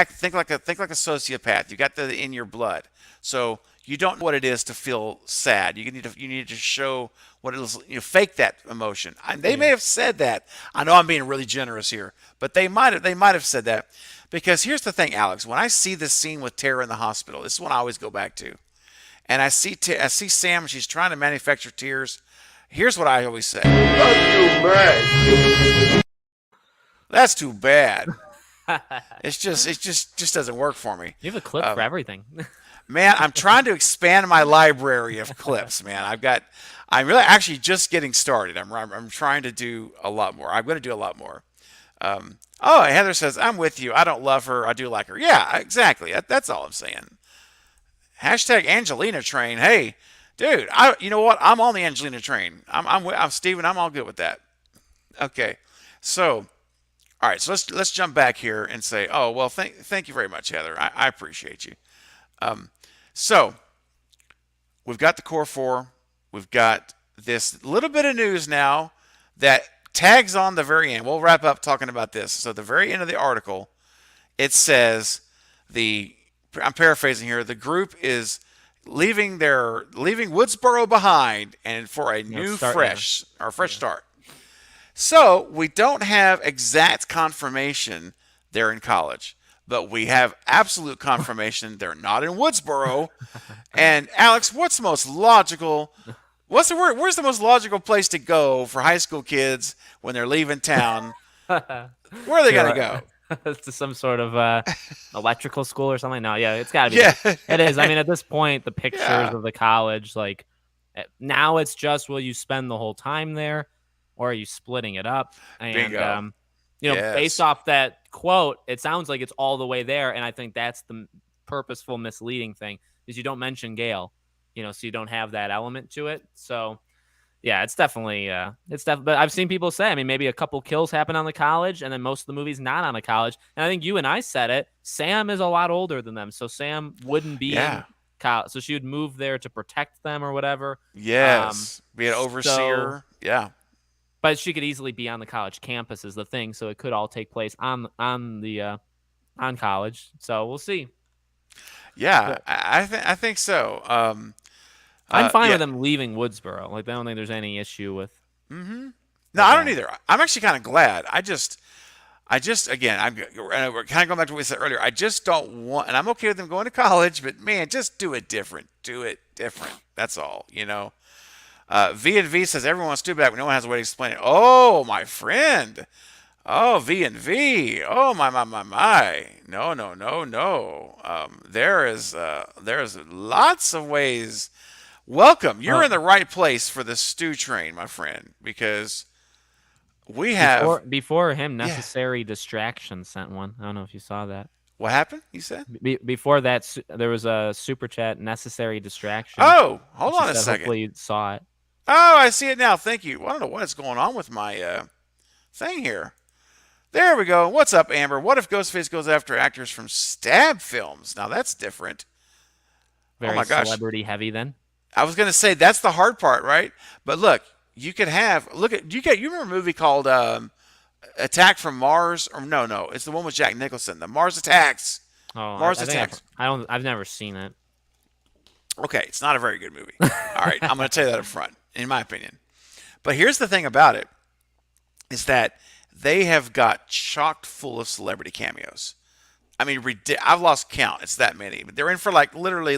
think like a sociopath. You got that in your blood. So you don't know what it is to feel sad. You need to show what it is. Fake that emotion." And they may have said that. I know I'm being really generous here, but they might have said that. Because here's the thing, Alex. When I see this scene with Tara in the hospital, this is one I always go back to. And I see Sam. She's trying to manufacture tears. Here's what I always say. That's too bad. It just doesn't work for me. You have a clip for everything. Man, I'm trying to expand my library of clips, man. I'm really actually just getting started. I'm trying to do a lot more. I'm going to do a lot more. Heather says, "I'm with you. I don't love her. I do like her." Yeah, exactly. That's all I'm saying. Hashtag Angelina train. Hey, dude, you know what? I'm on the Angelina train. I'm Steven. I'm all good with that. Okay, so. All right, so let's jump back here and say, oh, well, thank you very much, Heather. I appreciate you. So we've got the core 4. We've got this little bit of news now that tags on the very end. We'll wrap up talking about this. So at the very end of the article, it says I'm paraphrasing here, the group is leaving Woodsboro behind and for a fresh start. So we don't have exact confirmation they're in college, but we have absolute confirmation they're not in Woodsboro. And Alex, what's the most logical? What's the word? Where's the most logical place to go for high school kids when they're leaving town? Where are they gonna go? To some sort of electrical school or something. No, yeah, it's got to be. Yeah, it is. I mean, at this point, the pictures of the college, like now, it's just will you spend the whole time there? Or are you splitting it up? And, based off that quote, it sounds like it's all the way there. And I think that's the purposeful misleading thing is you don't mention Gale, so you don't have that element to it. So, yeah, it's definitely, but I've seen people say, I mean, maybe a couple kills happen on the college and then most of the movie's not on a college. And I think you and I said it. Sam is a lot older than them. So Sam wouldn't be in college. So she would move there to protect them or whatever. Yes. Be an overseer. Yeah. But she could easily be on the college campus is the thing, so it could all take place on college. So we'll see. Yeah, I think so. I'm fine with them leaving Woodsboro. Like I don't think there's any issue with. Mm-hmm. No, I don't either. I'm actually kind of glad. I just again, we're kind of going back to what we said earlier. I just don't want, and I'm okay with them going to college, but man, just do it different. Do it different. That's all. V&V says everyone wants to do back, but no one has a way to explain it. Oh, my friend. Oh, V&V. Oh, my. No. There's lots of ways. Welcome. You're in the right place for the stew train, my friend, because we have... Before him, Necessary Distraction sent one. I don't know if you saw that. What happened, you said? Before that, there was a super chat, Necessary Distraction. Oh, hold on a second. Hopefully you saw it. Oh, I see it now. Thank you. I don't know what's going on with my thing here. There we go. What's up, Amber? What if Ghostface goes after actors from Stab films? Now, that's different. Very oh my gosh. Celebrity heavy then. I was going to say that's the hard part, right? But look, you could have you remember a movie called Attack from Mars? Or no, it's the one with Jack Nicholson. The Mars Attacks. Oh, Mars Attacks. I've never seen it. Okay, it's not a very good movie. All right, I'm going to tell you that up front, in my opinion. But here's the thing about it, is that they have got chocked full of celebrity cameos. I mean, I've lost count. It's that many. But they're in for literally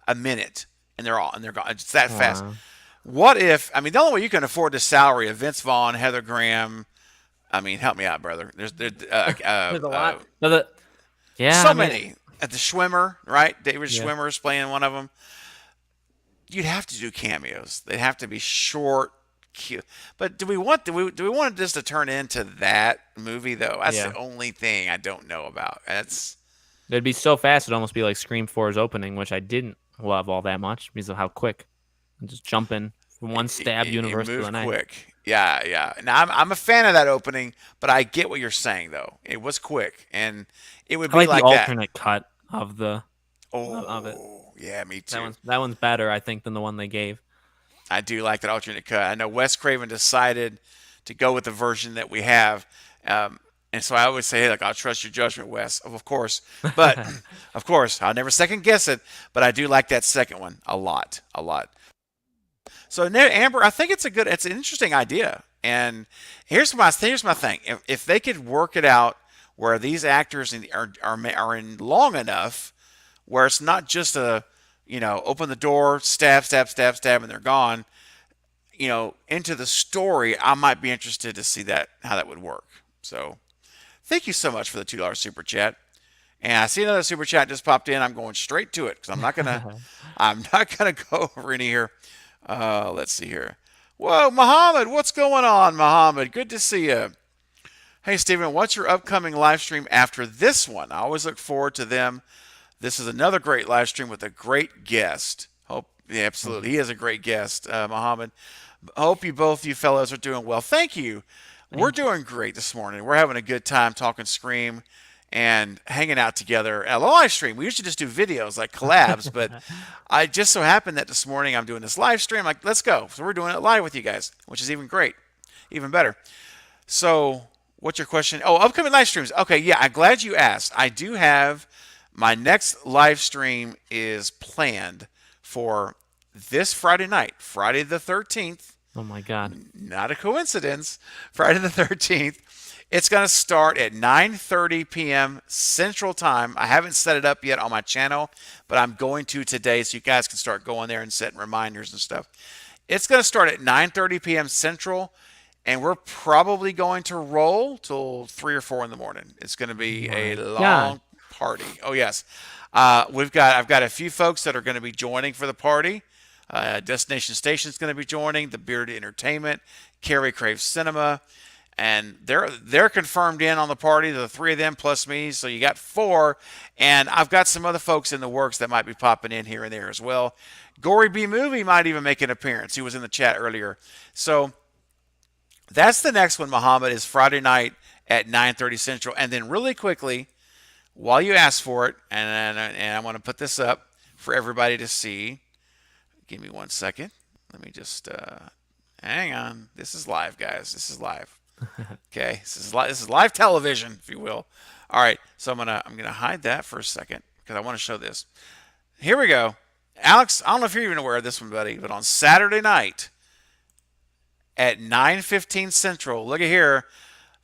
a minute, and they're gone. It's that fast. What if? I mean, the only way you can afford the salary of Vince Vaughn, Heather Graham. I mean, help me out, brother. There's a lot. Many. At the Schwimmer, right? David Schwimmer's playing one of them. You'd have to do cameos. They'd have to be short, cute. But do we want this to turn into that movie though? That's the only thing I don't know about. It'd be so fast. It'd almost be like Scream 4's opening, which I didn't love all that much because of how quick. I'm just jumping from one stab universe to the next. Quick. Yeah. Now I'm a fan of that opening, but I get what you're saying though. It was quick, and it would be like the that. Alternate cut of the of it. Yeah, me too. That one's better, I think, than the one they gave. I do like that alternate cut. I know Wes Craven decided to go with the version that we have. And so I always say, hey, like, I'll trust your judgment, Wes, of course. But, of course, I'll never second guess it. But I do like that second one a lot, a lot. So, Amber, I think it's an interesting idea. And here's my thing. If they could work it out where these actors are in long enough where it's not just open the door, stab, stab, stab, stab, and they're gone, into the story, I might be interested to see how that would work. So, thank you so much for the $2 super chat. And I see another super chat just popped in. I'm going straight to it because I'm not gonna go over any here. Let's see here. Whoa, Muhammad, what's going on, Muhammad? Good to see you. Hey, Stephen, what's your upcoming live stream after this one? I always look forward to them. This is another great live stream with a great guest. Yeah, absolutely. He is a great guest, Muhammad. Hope you fellows are doing well. Thank you. We're doing great this morning. We're having a good time talking Scream and hanging out together at a live stream. We usually just do videos like collabs, but I just so happened that this morning I'm doing this live stream. Like, let's go. So we're doing it live with you guys, which is even great, even better. So what's your question? Oh, upcoming live streams. Okay, yeah, I'm glad you asked. I do have my next live stream is planned for this Friday night, Friday the 13th. Oh, my God. Not a coincidence. Friday the 13th. It's going to start at 9:30 p.m. Central Time. I haven't set it up yet on my channel, but I'm going to today so you guys can start going there and setting reminders and stuff. It's going to start at 9:30 p.m. Central, and we're probably going to roll till 3 or 4 in the morning. It's going to be a long party. Oh, yes. I've got a few folks that are going to be joining for the party. Destination Station is going to be joining, the Bearded Entertainment, Carrie Crave Cinema, and they're confirmed in on the party, the 3 of them plus me, so you got 4, and I've got some other folks in the works that might be popping in here and there as well. Gory B Movie might even make an appearance. He was in the chat earlier. So that's the next one, Muhammad, is Friday night at 9:30 Central. And then really quickly, while you ask for it, and I want to put this up for everybody to see. Give me 1 second. Let me just hang on. This is live, guys. This is live. Okay, this is live television, if you will. All right, so I'm gonna hide that for a second because I want to show this. Here we go, Alex. I don't know if you're even aware of this one, buddy, but on Saturday night at 9:15 Central, look at here,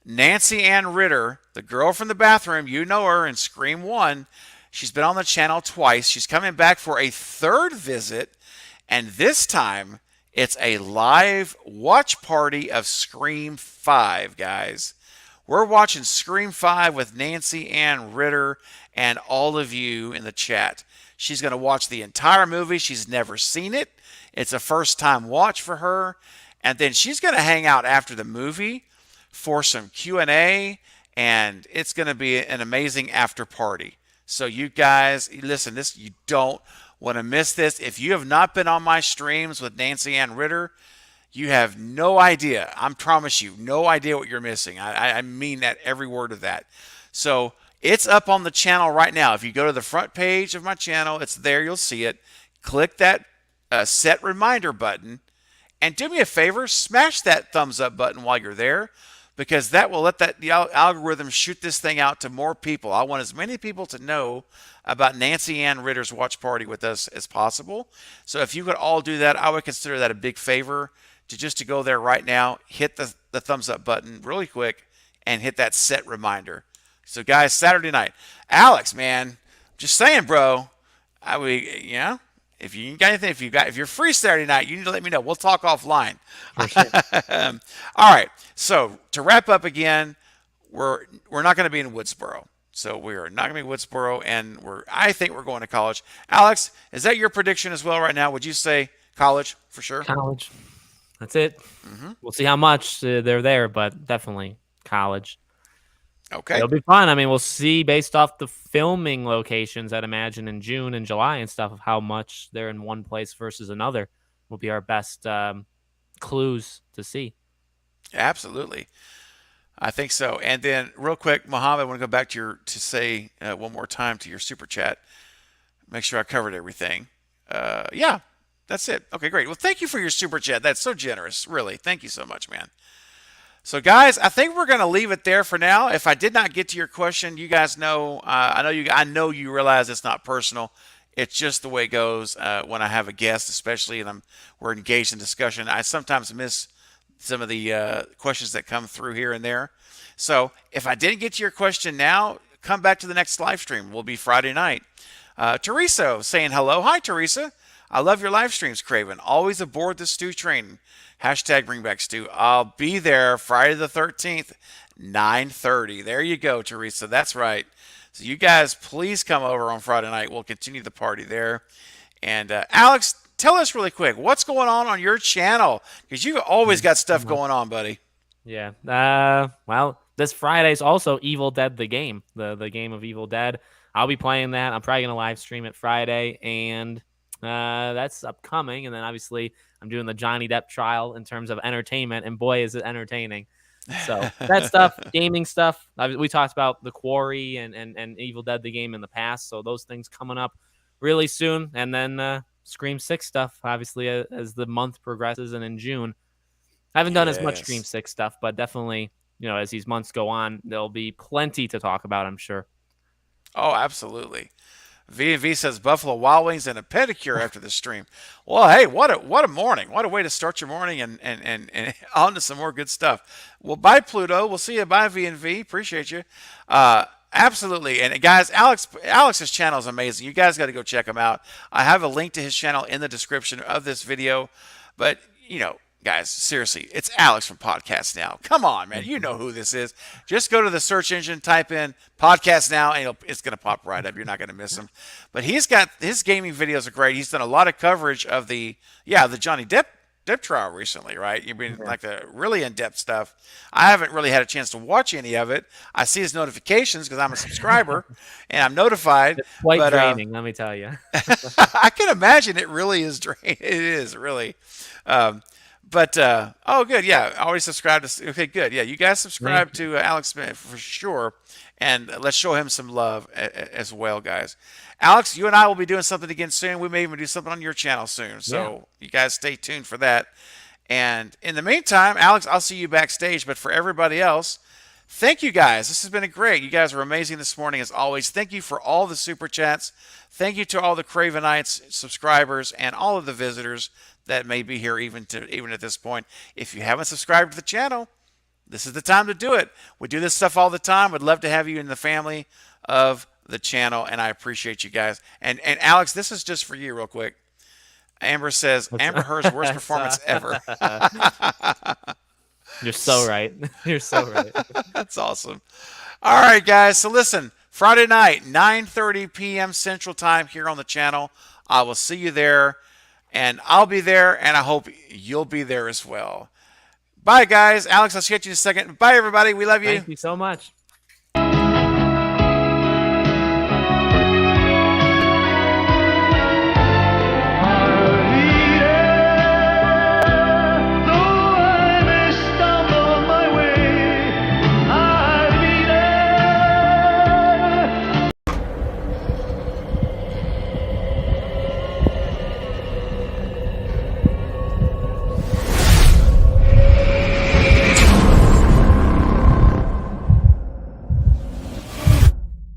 Nancy Ann Ritter, the girl from the bathroom, you know her in Scream 1. She's been on the channel twice. She's coming back for a 3rd visit. And this time, it's a live watch party of Scream 5, guys. We're watching Scream 5 with Nancy Ann Ritter and all of you in the chat. She's going to watch the entire movie. She's never seen it. It's a first-time watch for her. And then she's going to hang out after the movie for some Q&A, and it's going to be an amazing after party. So you guys, listen, you don't want to miss this. If you have not been on my streams with Nancy Ann Ritter, you have no idea. I promise you, no idea what you're missing. I mean that, every word of that. So it's up on the channel right now. If you go to the front page of my channel, it's there. You'll see it. Click that set reminder button. And do me a favor, smash that thumbs up button while you're there, because that will let the algorithm shoot this thing out to more people. I want as many people to know about Nancy Ann Ritter's watch party with us as possible. So if you could all do that, I would consider that a big favor to go there right now, hit the thumbs up button really quick, and hit that set reminder. So guys, Saturday night, Alex, man, just saying, bro. If you got anything, if you're free Saturday night, you need to let me know. We'll talk offline. For sure. All right. So to wrap up again, we're not going to be in Woodsboro. So we're not going to be in Woodsboro, and I think we're going to college. Alex, is that your prediction as well right now? Would you say college for sure? College. That's it. Mm-hmm. We'll see how much they're there, but definitely college. Okay. It'll be fun. I mean, we'll see based off the filming locations, I'd imagine, in June and July and stuff, of how much they're in one place versus another will be our best clues to see. Absolutely. I think so. And then real quick, Muhammad, I want to go back to say one more time to your super chat. Make sure I covered everything. Yeah, that's it. Okay, great. Well, thank you for your super chat. That's so generous. Really. Thank you so much, man. So, guys, I think we're going to leave it there for now. If I did not get to your question, you guys know, I know you realize it's not personal. It's just the way it goes when I have a guest, especially, and we're engaged in discussion. I sometimes miss some of the questions that come through here and there. So, if I didn't get to your question now, come back to the next live stream. Will be Friday night. Teresa saying hello. Hi, Teresa. I love your live streams, Craven. Always aboard the stew train. Hashtag bring back stew. I'll be there Friday the 13th, 9:30. There you go, Teresa. That's right. So you guys, please come over on Friday night. We'll continue the party there. And Alex, tell us really quick, what's going on your channel? Because you've always got stuff going on, buddy. Yeah. Well, this Friday's also Evil Dead the game, the game of Evil Dead. I'll be playing that. I'm probably gonna live stream it Friday, and that's upcoming. And then obviously I'm doing the Johnny Depp trial in terms of entertainment, and boy, is it entertaining. So that stuff, gaming stuff. We talked about The Quarry and Evil Dead the game in the past, so those things coming up really soon. And then Scream 6 stuff, obviously, as the month progresses, and in June. I haven't done as much Scream 6 stuff, but definitely, as these months go on, there'll be plenty to talk about, I'm sure. Oh, absolutely. V&V says Buffalo Wild Wings and a pedicure after the stream. Well, hey, what a morning. What a way to start your morning and on to some more good stuff. Well, bye, Pluto. We'll see you. Bye, V&V. Appreciate you. Absolutely. And guys, Alex's channel is amazing. You guys got to go check him out. I have a link to his channel in the description of this video. But, guys, seriously, it's Alex from Podcast Now. Come on, man. You know who this is. Just go to the search engine, type in Podcast Now, and it's going to pop right up. You're not going to miss him. But his gaming videos are great. He's done a lot of coverage of the Johnny Depp trial recently, right? You've been like the really in-depth stuff. I haven't really had a chance to watch any of it. I see his notifications because I'm a subscriber and I'm notified. It's quite draining, let me tell you. I can imagine it really is draining. It is really. Oh, good. Yeah, always subscribe to. Okay, good. Yeah, you guys subscribe to Alex Smith for sure, and let's show him some love as well, guys. Alex, you and I will be doing something again soon. We may even do something on your channel soon, so you guys stay tuned for that. And in the meantime, Alex, I'll see you backstage. But for everybody else, thank you guys. This has been great. You guys were amazing this morning as always. Thank you for all the super chats. Thank you to all the Cravenites subscribers and all of the visitors that may be here even at this point. If you haven't subscribed to the channel, this is the time to do it. We do this stuff all the time. We'd love to have you in the family of the channel, and I appreciate you guys. And Alex, this is just for you real quick. Amber says, Amber Heard's worst performance ever. You're so right. You're so right. That's awesome. All right, guys. So listen, Friday night, 9:30 p.m. Central Time here on the channel. I will see you there. And I'll be there, and I hope you'll be there as well. Bye, guys. Alex, I'll see you in a second. Bye, everybody. We love you. Thank you so much.